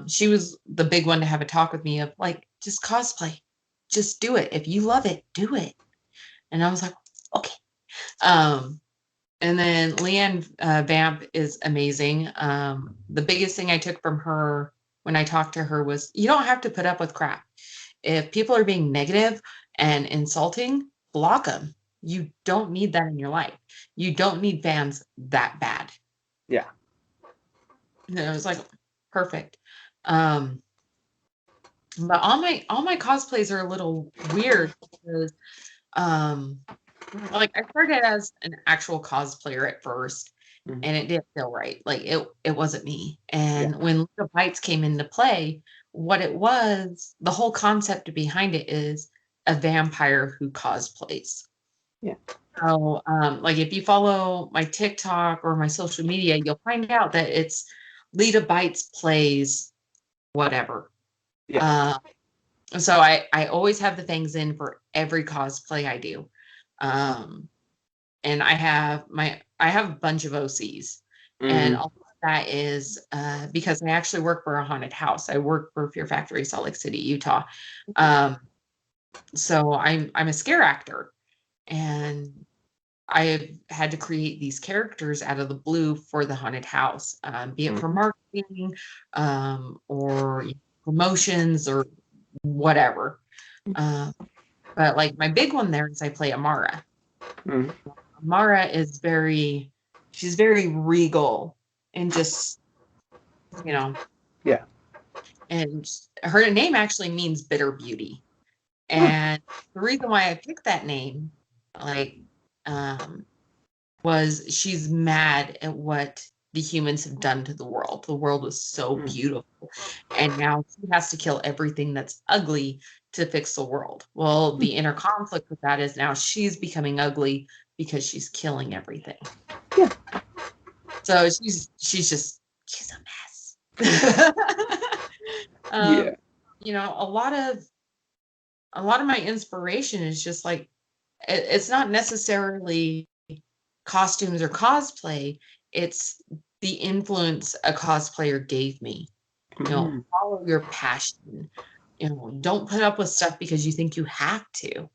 she was the big one to have a talk with me of like, just cosplay. Just do it. If you love it, do it. And I was like, okay. And then Leanne Vamp is amazing. The biggest thing I took from her when I talked to her was you don't have to put up with crap. If people are being negative and insulting, block them. You don't need that in your life. You don't need fans that bad. Yeah. And I was like, perfect. But all my cosplays are a little weird because like I started as an actual cosplayer at first, and it didn't feel right. Like it wasn't me. And when Leida Bites came into play, what it was, the whole concept behind it is a vampire who cosplays. Yeah. So like if you follow my TikTok or my social media, you'll find out that it's Leida Bites plays whatever. Yeah. So I always have the things in for every cosplay I do. And I have a bunch of OCs, and all of that is because I actually work for a haunted house. I work for Fear Factory, Salt Lake City, Utah. So I'm a scare actor, and I had to create these characters out of the blue for the haunted house, be it for marketing, or promotions or whatever. But like my big one there is I play Amara. Amara is she's very regal and just, Yeah. and her name actually means bitter beauty. And the reason why I picked that name, like, was she's mad at what the humans have done to the world. The world was so beautiful. And now she has to kill everything that's ugly to fix the world. Well, the inner conflict with that is now she's becoming ugly because she's killing everything. Yeah. So she's a mess. Yeah. A lot of my inspiration is just like it's not necessarily costumes or cosplay. It's the influence a cosplayer gave me. Follow your passion. Don't put up with stuff because you think you have to.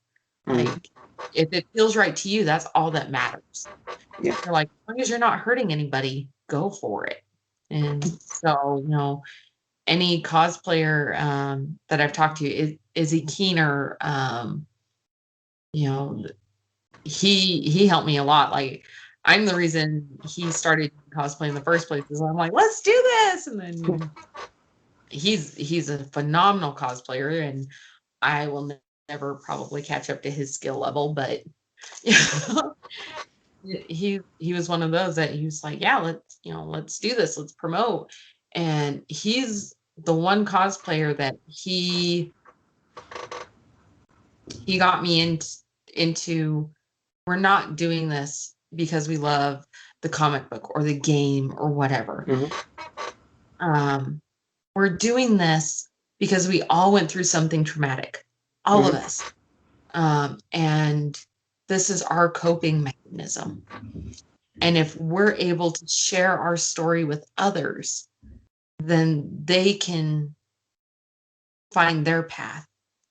Like, if it feels right to you, that's all that matters. Yeah. You're like, as long as you're not hurting anybody, go for it. And so, any cosplayer that I've talked to, Izzy Keener, he helped me a lot. Like, I'm the reason he started cosplay in the first place. Is I'm like, let's do this, and then he's a phenomenal cosplayer, and I will never probably catch up to his skill level, but he was one of those that he was like, yeah, let's do this, let's promote. And he's the one cosplayer that he got me into we're not doing this because we love the comic book or the game or whatever. we're doing this because we all went through something traumatic, all of us. And this is our coping mechanism. And if we're able to share our story with others, then they can find their path,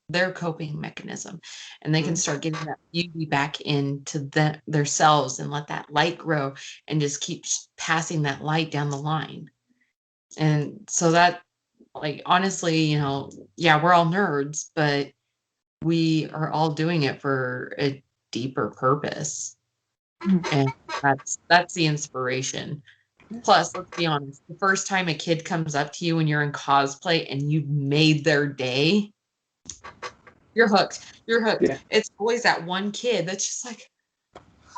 their coping mechanism, and they can start getting that beauty back into themselves and let that light grow and just keep passing that light down the line. And so that, like, honestly, you know, yeah, we're all nerds, but we are all doing it for a deeper purpose. And that's the inspiration. Plus, let's be honest, the first time a kid comes up to you when you're in cosplay and you've made their day, you're hooked. You're hooked. Yeah. It's always that one kid that's just like,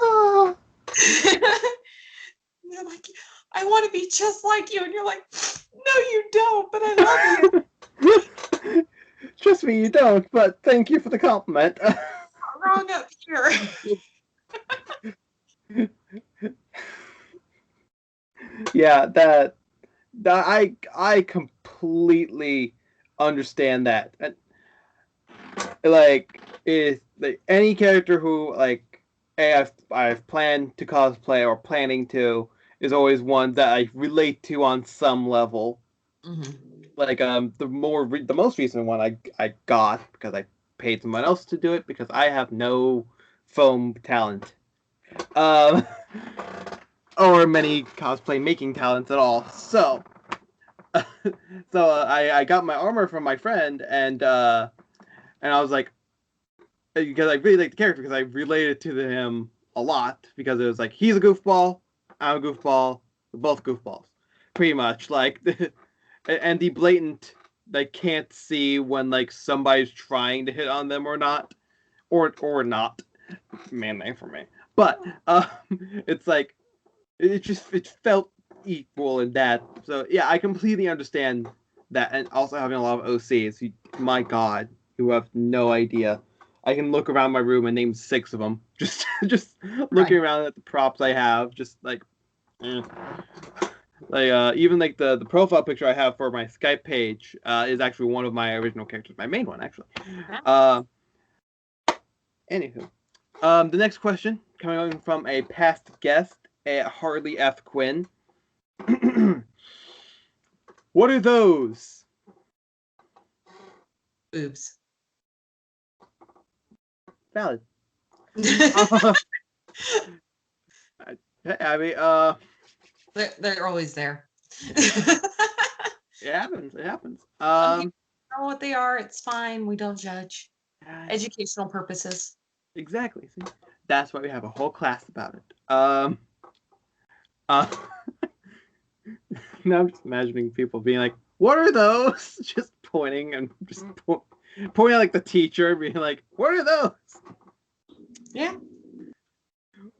oh. They're like, I want to be just like you. And you're like, no, you don't, but I love you. Trust me, you don't, but thank you for the compliment. Wrong up here. Yeah, that I completely understand that. And, like, is like any character who like I've planned to cosplay or planning to is always one that I relate to on some level. Like the most recent one I got because I paid someone else to do it because I have no foam talent. Or many cosplay making talents at all. So, I got my armor from my friend, and I was like, because I really like the character because I related to him a lot because it was like he's a goofball, I'm a goofball, we're both goofballs, pretty much. Like, and the blatant they can't see when like somebody's trying to hit on them or not, or not. Man name for me, but it's like. It felt equal in that. So yeah, I completely understand that, and also having a lot of OCs. My God, who have no idea. I can look around my room and name 6 of them. Just looking around at the props I have, just like, like even like the profile picture I have for my Skype page is actually one of my original characters, my main one actually. Anywho, the next question coming from a past guest. Harley F. Quinn. What are those? Boobs. Valid. I mean, they're always there. It happens. It happens. Some people know what they are. It's fine. We don't judge. Educational purposes. Exactly. See? That's why we have a whole class about it. Now I'm just imagining people being like, "What are those?" Just pointing and just pointing at like the teacher, being like, "What are those?" Yeah.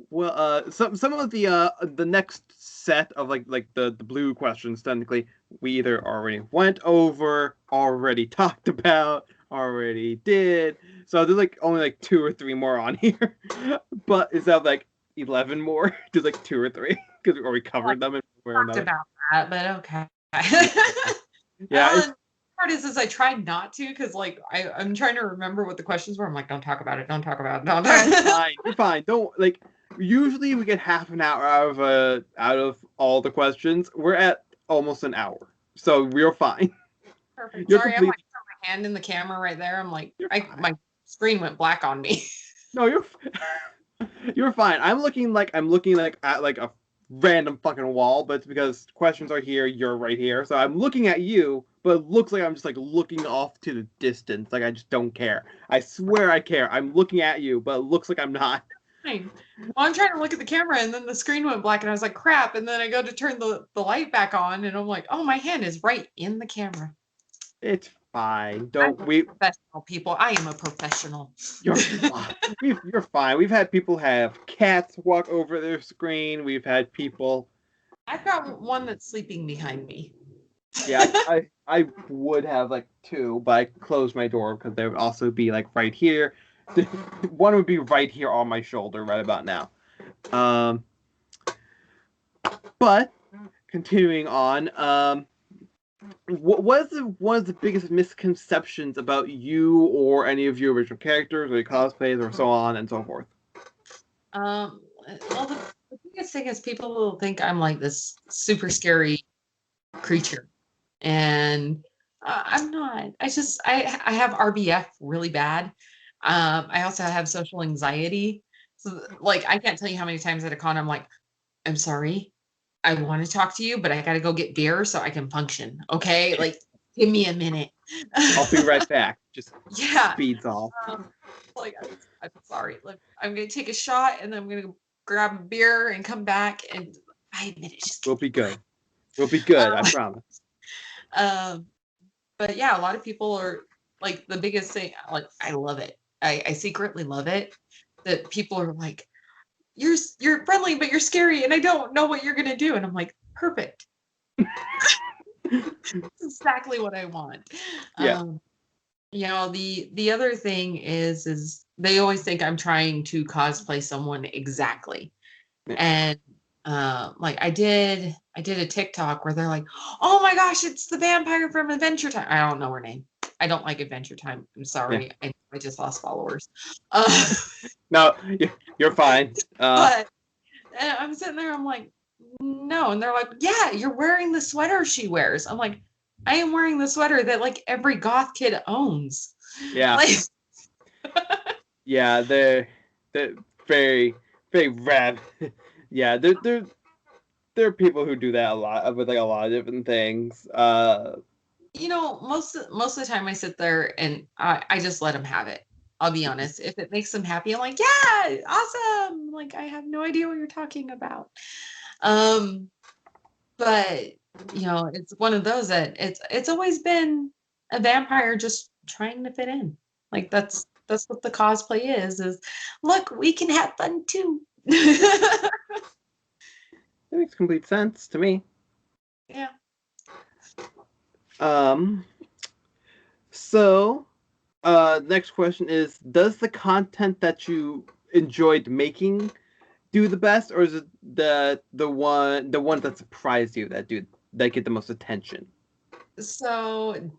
Well, some of the next set of like the blue questions technically we either already went over, already talked about, already did. So there's like only like 2 or 3 more on here, but instead of like 11 more, there's like 2 or 3 because we already covered them and talked about that, but okay. Yeah. Part is I try not to because like I'm trying to remember what the questions were. I'm like, don't talk about it. Don't talk about it. Don't talk. Fine. You're fine. Don't like. Usually we get half an hour out of all the questions. We're at almost an hour, so we're fine. Perfect. Sorry, I'm like my hand in the camera right there. I'm like, my screen went black on me. No, you're fine. I'm looking like at like a random fucking wall, but it's because questions are here, you're right here. So I'm looking at you, but it looks like I'm just like looking off to the distance. Like I just don't care. I swear I care. I'm looking at you, but it looks like I'm not. Fine. Well, I'm trying to look at the camera and then the screen went black and I was like, crap. And then I go to turn the light back on and I'm like, oh, my hand is right in the camera. It's fine. Professional people. I am a professional. You're fine. You're fine. We've had people have cats walk over their screen. We've had people. I've got one that's sleeping behind me. Yeah, I would have like 2, but I closed my door because they would also be like right here. One would be right here on my shoulder right about now. But continuing on, what is one of the biggest misconceptions about you or any of your original characters or your cosplays or so on and so forth? Well, the biggest thing is people will think I'm like this super scary creature, and I'm not. I have RBF really bad. I also have social anxiety, so like I can't tell you how many times at a con I'm like, I'm sorry, I want to talk to you, but I got to go get beer so I can function. Okay, like give me a minute. I'll be right back. Just Yeah. speeds off. Like I'm sorry. Like I'm gonna take a shot and then I'm gonna grab a beer and come back and 5 minutes. Just We'll be good. We'll be good. I um, promise. but yeah, a lot of people are like the biggest thing. Like I love it. I secretly love it that people are like, you're friendly, but you're scary, and I don't know what you're gonna do. And I'm like, perfect. That's exactly what I want. Yeah. The other thing is they always think I'm trying to cosplay someone exactly. Yeah. And like I did a TikTok where they're like, oh my gosh, it's the vampire from Adventure Time. I don't know her name. I don't like Adventure Time. I'm sorry. Yeah. I just lost followers. No, you're fine. But I'm sitting there, I'm like, no. And they're like, yeah, you're wearing the sweater she wears. I'm like, I am wearing the sweater that like every goth kid owns. Yeah. Like, yeah, they're very, very rad. Yeah, there are people who do that a lot with like a lot of different things. most of the time I sit there and I just let them have it. I'll be honest. If it makes them happy, I'm like, yeah, awesome. Like I have no idea what you're talking about. But it's one of those that it's always been a vampire just trying to fit in. Like that's what the cosplay is look, we can have fun too. It makes complete sense to me. Yeah. So, next question is: does the content that you enjoyed making do the best, or is it the one that surprised you that get the most attention? So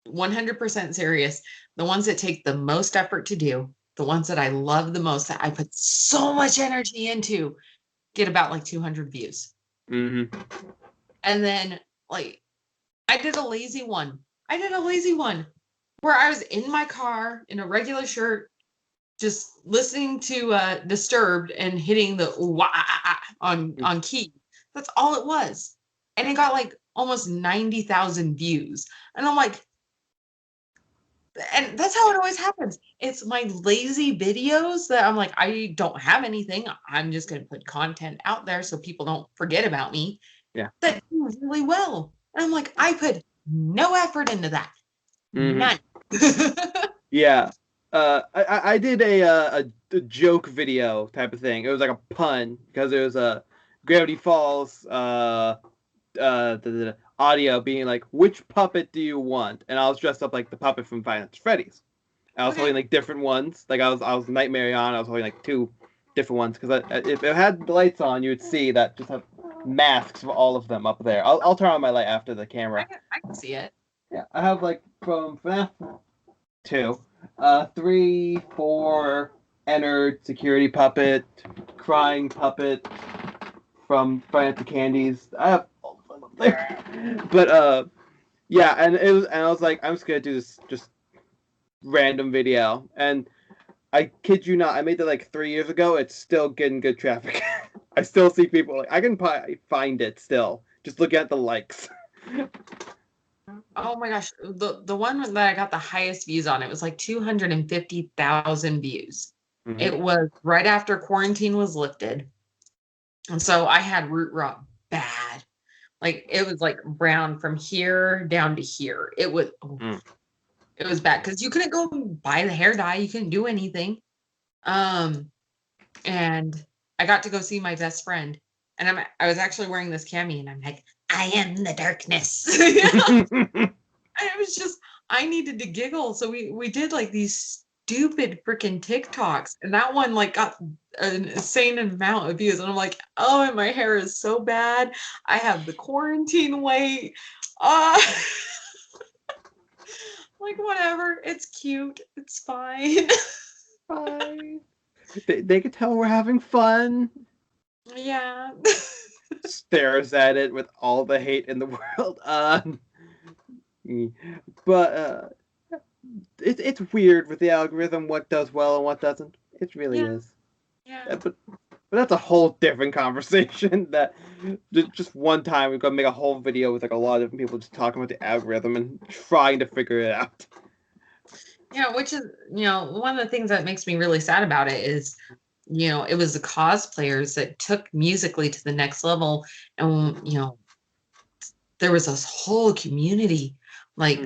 100% serious. The ones that take the most effort to do, the ones that I love the most, that I put so much energy into, get about like 200 views. Mm-hmm. And then like I did a lazy one. Where I was in my car in a regular shirt, just listening to Disturbed and hitting the wah on key. That's all it was. And it got like almost 90,000 views. And I'm like, and that's how it always happens. It's my lazy videos that I'm like, I don't have anything. I'm just going to put content out there so people don't forget about me. Yeah. That do really well. And I'm like, I put no effort into that. Mm-hmm. None. Yeah. I did a joke video type of thing. It was like a pun because it was a Gravity Falls the audio being like, which puppet do you want? And I was dressed up like the puppet from Five Nights at Freddy's. I was holding like different ones. Like I was Nightmare on. I was holding like two different ones because if it had the lights on, you would see that just have masks of all of them up there. I'll turn on my light after the camera. I can see it. Yeah, I have like from FNAF 2, 3, 4, Ennard, Security Puppet, Crying Puppet from Five Nights at Candy's. I have all of them up there. But yeah, and I was like, I'm just gonna do this just random video, and I kid you not, I made that like 3 years ago. It's still getting good traffic. I still see people like I can probably find it still. Just look at the likes. Oh my gosh, the one that I got the highest views on, it was like 250,000 views. Mm-hmm. It was right after quarantine was lifted. And so I had root rot bad. Like it was like brown from here down to here. It was it was bad because you couldn't go buy the hair dye. You couldn't do anything. And I got to go see my best friend. And I was actually wearing this cami and I'm like, I am the darkness. And it was just, I needed to giggle. So we did like these stupid freaking TikToks, and that one like got an insane amount of views, and I'm like, oh, and my hair is so bad. I have the quarantine weight. Like whatever, it's cute, it's fine. Fine. They could tell we're having fun. Yeah. Stares at it with all the hate in the world. But it's weird with the algorithm what does well and what doesn't. It really is. Yeah. But that's a whole different conversation. That just one time we're gonna make a whole video with like a lot of different people just talking about the algorithm and trying to figure it out. Yeah, which is, one of the things that makes me really sad about it is, it was the cosplayers that took Musically to the next level. And, there was this whole community, like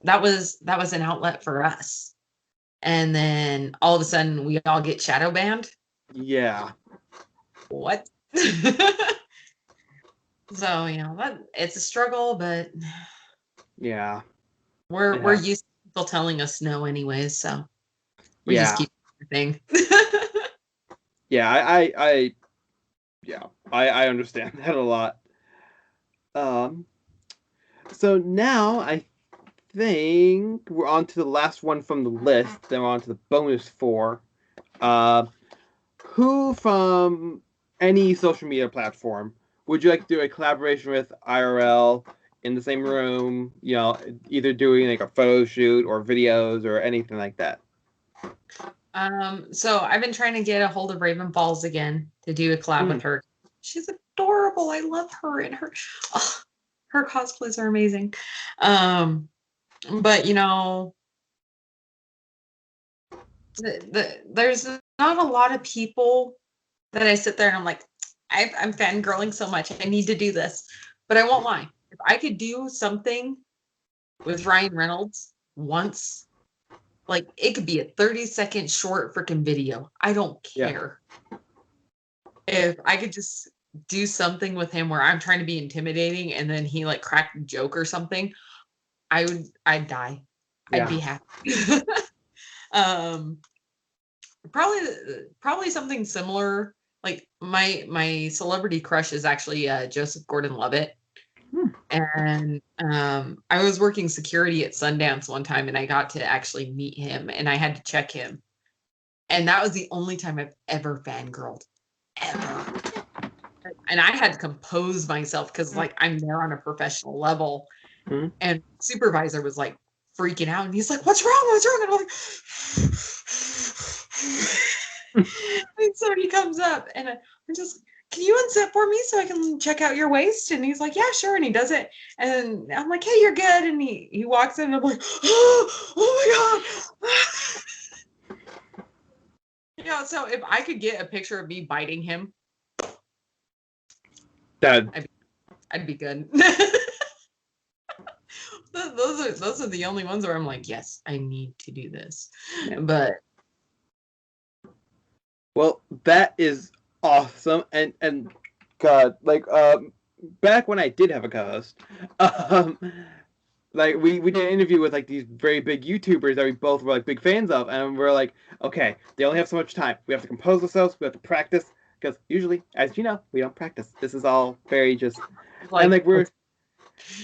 that was an outlet for us. And then all of a sudden we all get shadow banned. Yeah. What? So, it's a struggle, but yeah. We're used to people telling us no anyways, so we just keep everything. Yeah, I understand that a lot. So now I think we're on to the last one from the list. Then we're on to the bonus 4. Who from any social media platform would you like to do a collaboration with IRL in the same room? Either doing like a photo shoot or videos or anything like that. So I've been trying to get a hold of Raven Falls again to do a collab with her. She's adorable. I love her, and her cosplays are amazing. But there's not a lot of people that I sit there and I'm like, I'm fangirling so much. I need to do this. But I won't lie. If I could do something with Ryan Reynolds once, like it could be a 30-second short freaking video. I don't care. Yeah. If I could just do something with him where I'm trying to be intimidating and then he like cracked a joke or something, I'd die. Yeah. I'd be happy. Probably something similar. Like my celebrity crush is actually Joseph Gordon-Levitt. And I was working security at Sundance one time and I got to actually meet him and I had to check him. And that was the only time I've ever fangirled. Ever. And I had to compose myself because like I'm there on a professional level. And supervisor was like freaking out and he's like, what's wrong? And I'm like, and so he comes up and I'm just, can you unzip for me so I can check out your waist? And he's like, yeah, sure. And he does it. And I'm like, hey, you're good. And he walks in and I'm like, oh my God. So if I could get a picture of me biting him, I'd be good. Those are the only ones where I'm like, yes, I need to do this. But well, that is awesome. And God, like back when I did have a co-host, like we did an interview with like these very big YouTubers that we both were like big fans of, and we're like, okay, they only have so much time. We have to compose ourselves. We have to practice because usually, as you know, we don't practice. This is all very just and like we're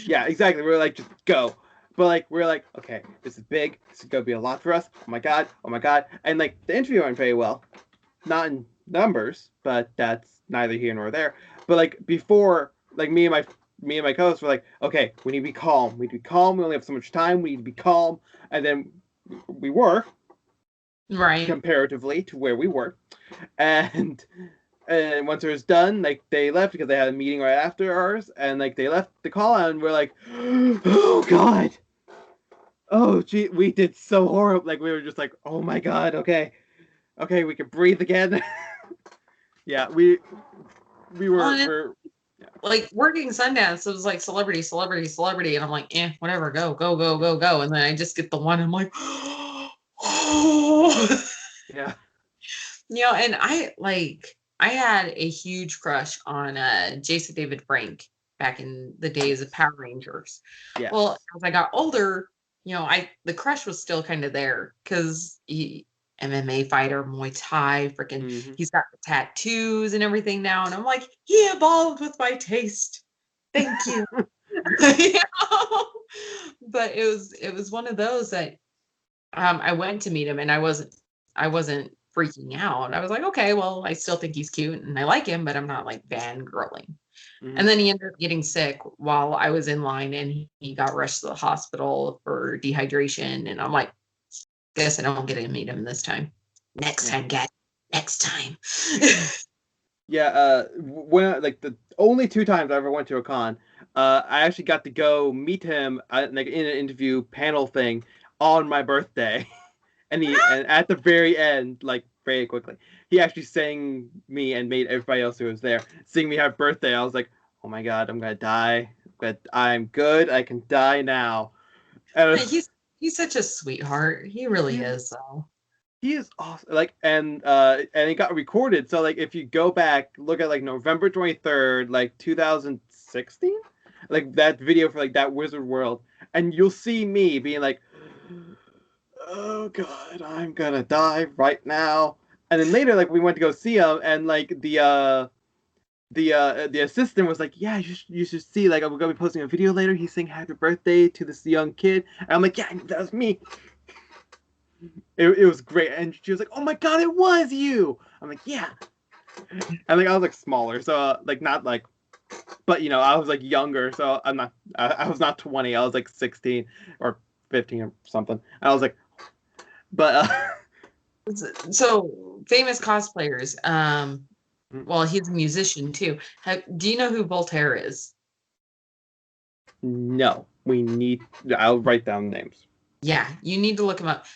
exactly. We're like just go. But like we're like, okay, this is big. This is gonna be a lot for us. Oh my god. And like the interview went very well. Not in numbers, but that's neither here nor there. But like before, like me and my co-host were like, okay, we need to be calm. We only have so much time. We need to be calm. And then we were, right, comparatively to where we were. And once it was done, like they left because they had a meeting right after ours, and like they left the call out, and we're like, oh god, oh gee, we did so horrible. Like we were just like, oh my god, okay, we can breathe again. Yeah, we were like working Sundance. It was like celebrity, and I'm like, whatever, go. And then I just get the one. I'm like, oh, yeah. And I had a huge crush on Jason David Frank back in the days of Power Rangers. Yeah. Well, as I got older, the crush was still kind of there because he MMA fighter, Muay Thai, freaking, he's got the tattoos and everything now, and I'm like, he evolved with my taste. Thank you. But it was one of those that I went to meet him, and I wasn't freaking out. I was like, okay, well, I still think he's cute and I like him, but I'm not like fangirling. And then he ended up getting sick while I was in line, and he got rushed to the hospital for dehydration. And I'm like, guess I don't get to meet him this time. Next time, guys. Next time. Yeah, when like the only 2 times I ever went to a con, I actually got to go meet him like in an interview panel thing on my birthday, and at the very end, like very quickly, he actually sang me and made everybody else who was there sing me happy birthday. I was like, oh my god, I'm gonna die, but I'm good. I can die now. And he's such a sweetheart. He really is. So. He is awesome. Like, and it got recorded. So like, if you go back, look at like November 23rd, like 2016, like that video for like that Wizard World, and you'll see me being like, oh god, I'm gonna die right now. And then later, like we went to go see him, and like the assistant was like, yeah, you should see, like, I'm gonna be posting a video later. He's saying happy birthday to this young kid, and I'm like, yeah, that was me. It was great, and she was like, "Oh my god, it was you!" I'm like, "Yeah." And like I was like smaller, so like not like, but I was like younger, so I was not 20, I was like 16 or 15 or something. And I was like, but so famous cosplayers. Well, he's a musician too. Do you know who Voltaire is? No, I'll write down names. Yeah, you need to look him up.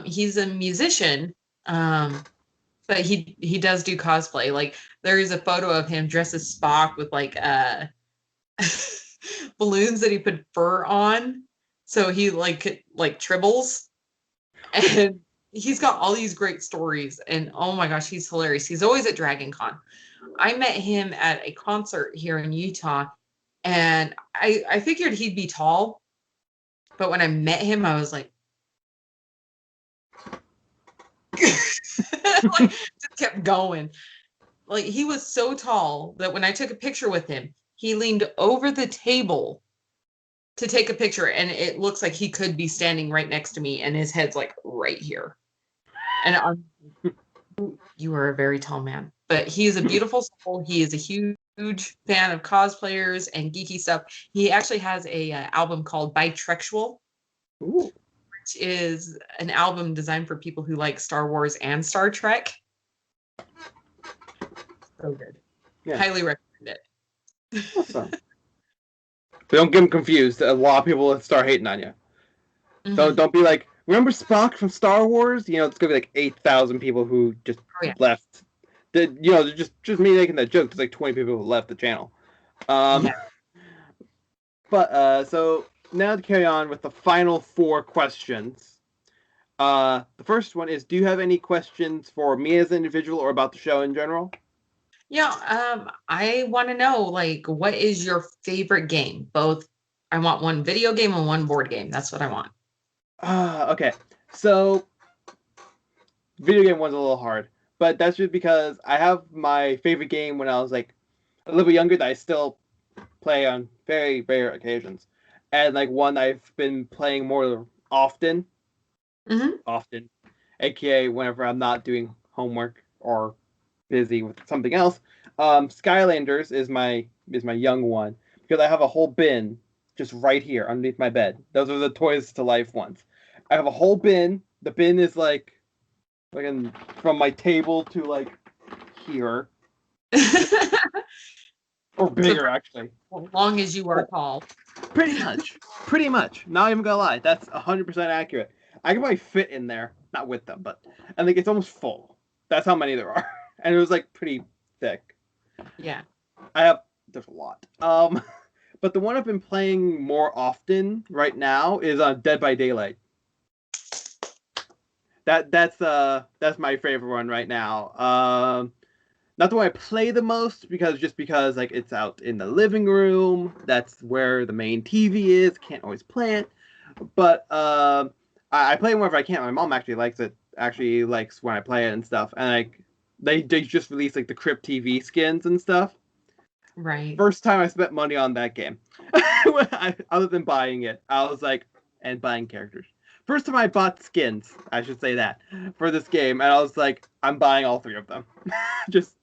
He's a musician, but he does do cosplay. Like there is a photo of him dressed as Spock with like balloons that he put fur on, so he like tribbles, and he's got all these great stories. And oh my gosh, he's hilarious. He's always at Dragon Con. I met him at a concert here in Utah, and I figured he'd be tall. But when I met him, I was like, just kept going. Like he was so tall that when I took a picture with him, he leaned over the table to take a picture, and it looks like he could be standing right next to me, and his head's like right here. And you are a very tall man, but he is a beautiful soul. He is a huge fan of cosplayers and geeky stuff. He actually has a album called Bitrektual. Ooh. Which is an album designed for people who like Star Wars and Star Trek. So good. Yeah. Highly recommend it. Awesome. But don't get them confused. A lot of people start hating on you. So don't be like, remember Spock from Star Wars? It's gonna be like 8,000 people who just left. Just me making that joke. There's like 20 people who left the channel. But so now to carry on with the final 4 questions. The first one is, do you have any questions for me as an individual or about the show in general? Yeah, I want to know, like, what is your favorite game? Both. I want one video game and one board game. That's what I want. Okay. So, video game one's a little hard, but that's just because I have my favorite game when I was like a little bit younger that I still play on very rare occasions. And like one I've been playing more often, aka whenever I'm not doing homework or busy with something else. Skylanders is my young one because I have a whole bin just right here underneath my bed. Those are the Toys to Life ones. I have a whole bin. The bin is like from my table to like here. Or bigger, actually. As long as you are tall. Pretty much. Not even gonna lie. That's 100% accurate. I can probably fit in there. Not with them, but I think it's almost full. That's how many there are. And it was like pretty thick. Yeah. There's a lot. But the one I've been playing more often right now is Dead by Daylight. That's my favorite one right now. Not the one I play the most because like it's out in the living room. That's where the main TV is. Can't always play it. But I play it whenever I can. My mom actually likes it. Actually likes when I play it and stuff. And like they just released like the Crypt TV skins and stuff. Right. First time I spent money on that game. Other than buying it, I was like, and buying characters. First time I bought skins, I should say that, for this game, and I was like, I'm buying all 3 of them. I just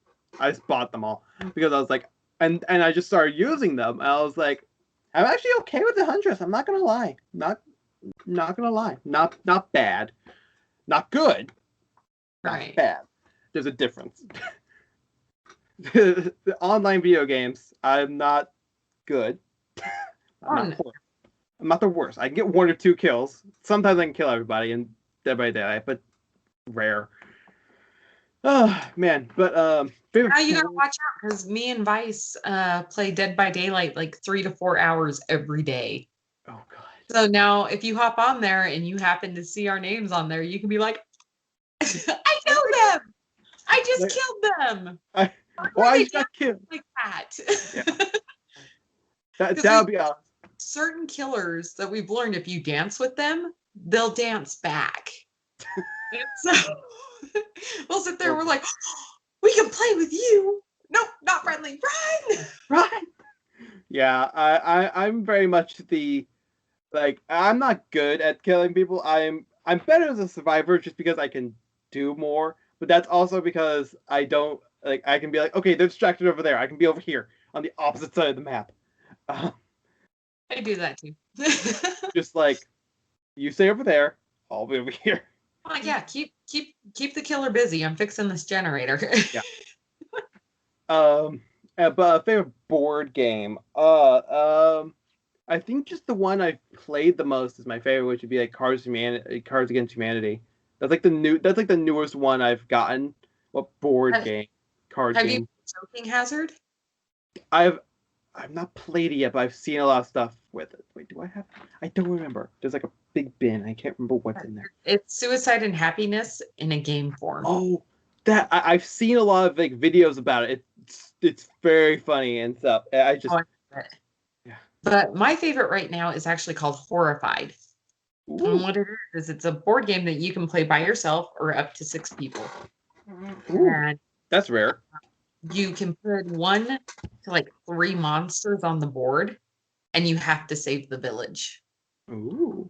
bought them all because I was like, and I just started using them, and I was like, I'm actually okay with the Huntress. I'm not gonna lie, not gonna lie, not bad, not good, not Right. bad. There's a difference. The online video games, I'm not good. I'm not the worst. I can get 1 or 2 kills. Sometimes I can kill everybody in Dead by Daylight, but rare. Oh man, but Now you gotta watch out because me and Vice play Dead by Daylight like 3 to 4 hours every day. Oh god. So now if you hop on there and you happen to see our names on there, you can be like, I know them. I just killed them. Why you got killed like that? Yeah. That would be awesome. Certain killers that we've learned if you dance with them, they'll dance back. So we'll sit there, we're like, we can play with you. Nope, not friendly. Run! Run! Yeah, I'm very much the I'm not good at killing people. I'm better as a survivor just because I can do more, but that's also because I don't I can be like, okay, they're distracted over there. I can be over here on the opposite side of the map. I do that too. Just like you stay over there, I'll be over here. Oh yeah, keep the killer busy. I'm fixing this generator. Yeah. But favorite board game. I think just the one I've played the most is my favorite, which would be like Cards Against Humanity. That's like the newest one I've gotten. What board game? Card Have game. you Choking Hazard? I've not played it yet, but I've seen a lot of stuff with it. Wait, do I have? I don't remember. There's like a big bin. I can't remember what's in there. It's Suicide and Happiness in a game form. Oh, that I've seen a lot of like videos about it. It's very funny and stuff. I just yeah. But my favorite right now is actually called Horrified. Ooh. And what it is, it's a board game that you can play by yourself or up to 6 people. Ooh, and that's rare. You can put 1 to like 3 monsters on the board, and you have to save the village. Ooh.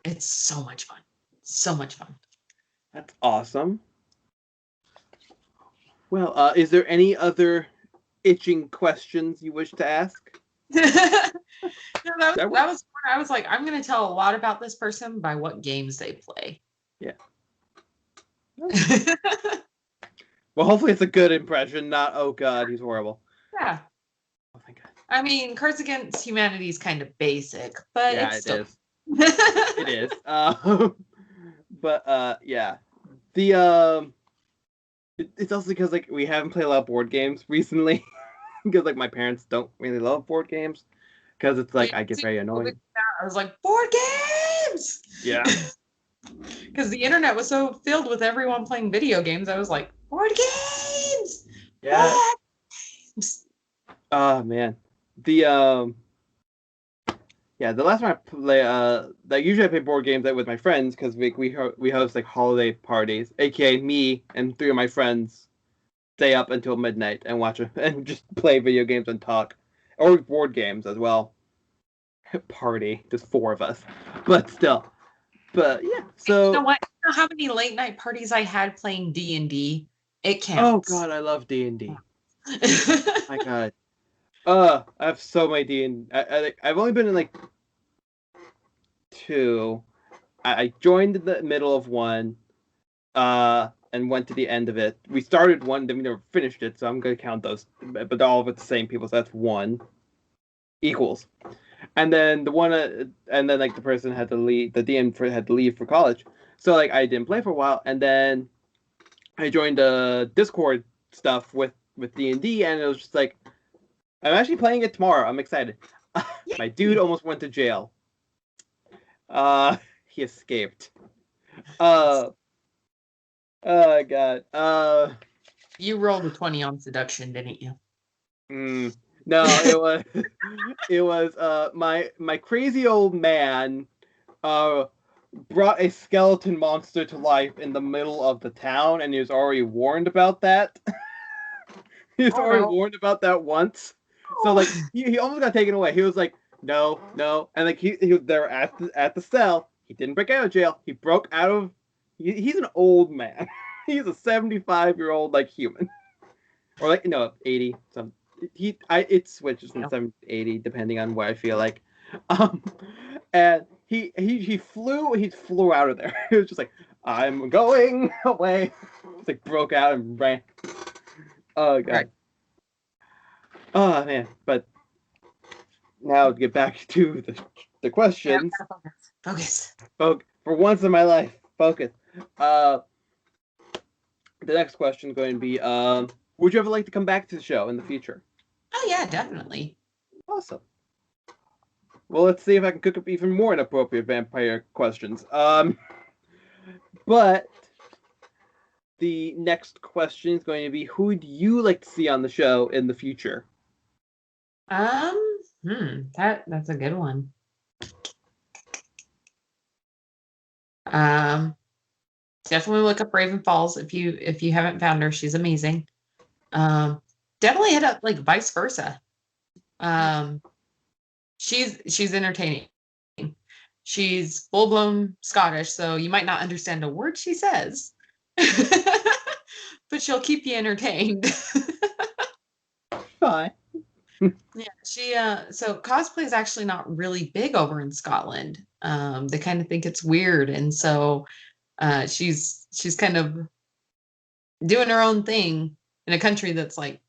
It's so much fun. So much fun. That's awesome. Well, is there any other itching questions you wish to ask? No, that was one. I was like, I'm going to tell a lot about this person by what games they play. Yeah. Well, hopefully it's a good impression, not, oh god, he's horrible. Yeah. Oh, thank god. I mean, Cards Against Humanity is kind of basic, but yeah, it's still... is. It is. But yeah. The it's also because like we haven't played a lot of board games recently. Because like my parents don't really love board games. Because it's like I get very annoying. I was like, board games! Yeah. Because the internet was so filled with everyone playing video games, I was like, board games! Yeah. Board games! Oh man. The last time I play usually I play board games with my friends because we host like holiday parties, aka me and 3 of my friends stay up until midnight and watch and just play video games and talk, or board games as well. Party, just 4 of us, but still. But yeah, so you know what? You know how many late night parties I had playing D&D? It counts. Oh god, I love D&D. My god. I have so many D&D. I've only been in like 2. I joined in the middle of 1, and went to the end of it. We started 1, then we never finished it, so I'm gonna count those. But they're all with the same people, so that's 1 equals. And then the one, and then like the person had to leave. The DM had to leave for college, so like I didn't play for a while, and then I joined Discord stuff with D&D, and it was just like, I'm actually playing it tomorrow. I'm excited. My dude almost went to jail. He escaped. Oh god. You rolled a 20 on seduction, didn't you? No, it was my crazy old man brought a skeleton monster to life in the middle of the town, and he was already warned about that. He was already warned about that once. So like he almost got taken away. He was like, no, no, and like he was there at the cell. He didn't break out of jail. He broke out of. He's an old man. He's a 75-year-old like human, or like 80. Some it switches from 70 to 80 depending on what I feel like. And he flew out of there. He was just like, I'm going away. It's like broke out and ran. Oh god. Right. Oh man, but now to get back to the questions. Yeah, focus. For once in my life, focus. The next question is going to be, would you ever like to come back to the show in the future? Oh yeah, definitely. Awesome. Well, let's see if I can cook up even more inappropriate vampire questions. But the next question is going to be, who would you like to see on the show in the future? That's a good one. Definitely look up Raven Falls if you haven't found her. She's amazing. Definitely hit up like Vice Versa. She's entertaining. She's full-blown Scottish, so you might not understand a word she says. But she'll keep you entertained. Fine. Yeah, so cosplay is actually not really big over in Scotland. They kind of think it's weird, and so she's kind of doing her own thing in a country that's like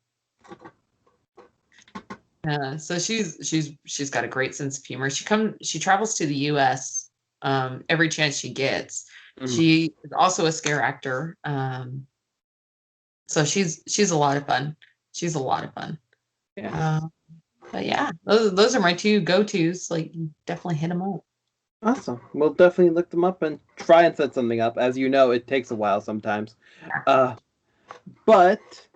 so she's got a great sense of humor. She travels to the US every chance she gets. She is also a scare actor. So she's a lot of fun. She's a lot of fun. Yeah. But yeah, those are my two go-tos. Like, definitely hit them up. Awesome. We'll definitely look them up and try and set something up. As you know, it takes a while sometimes. But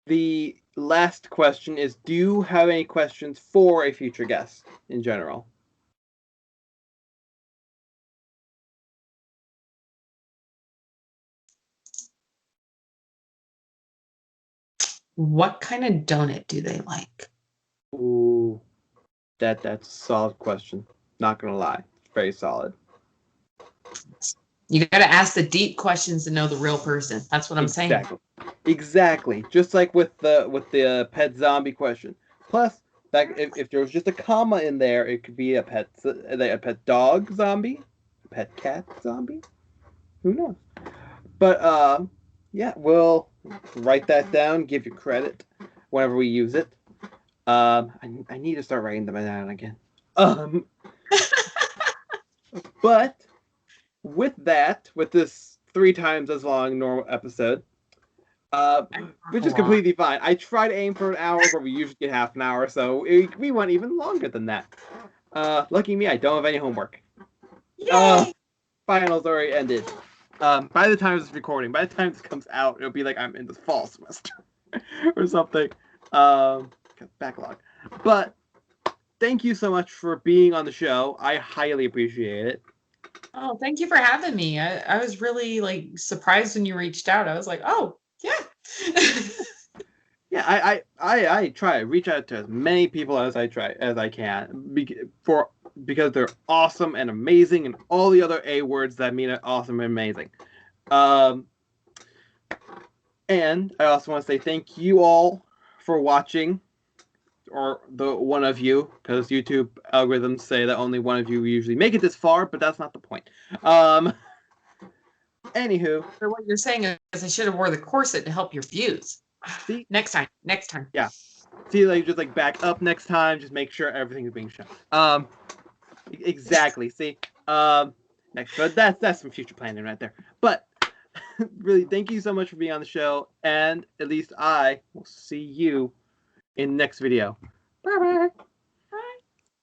the last question is, do you have any questions for a future guest in general? What kind of donut do they like? Ooh, that's a solid question. Not gonna lie, very solid. You gotta ask the deep questions to know the real person. That's what I'm saying. Exactly. Just like with the pet zombie question. Plus, if there was just a comma in there, it could be a pet dog zombie, a pet cat zombie. Who knows? But yeah, we'll write that down. Give you credit whenever we use it. I need to start writing them down again. But with this 3 times as long normal episode, which is completely fine. I try to aim for an hour, but we usually get half an hour, so we went even longer than that. Lucky me, I don't have any homework. Yay! Finals already ended. By the time this is recording, by the time this comes out, it'll be like I'm in the fall semester or something. Backlog. But thank you so much for being on the show. I highly appreciate it. Oh, thank you for having me. I was really like surprised when you reached out. I was like, oh, yeah. Yeah, I try to reach out to as many people as I can because they're awesome and amazing and all the other A words that mean awesome and amazing. And I also want to say thank you all for watching, or the one of you, because YouTube algorithms say that only one of you usually make it this far, but that's not the point. Anywho, so what you're saying is I should have wore the corset to help your views. See? Next time. Yeah. See, like just like back up next time. Just make sure everything is being shown. Exactly. See. Next, but that's some future planning right there. But really, thank you so much for being on the show, and at least I will see you in the next video. Bye bye.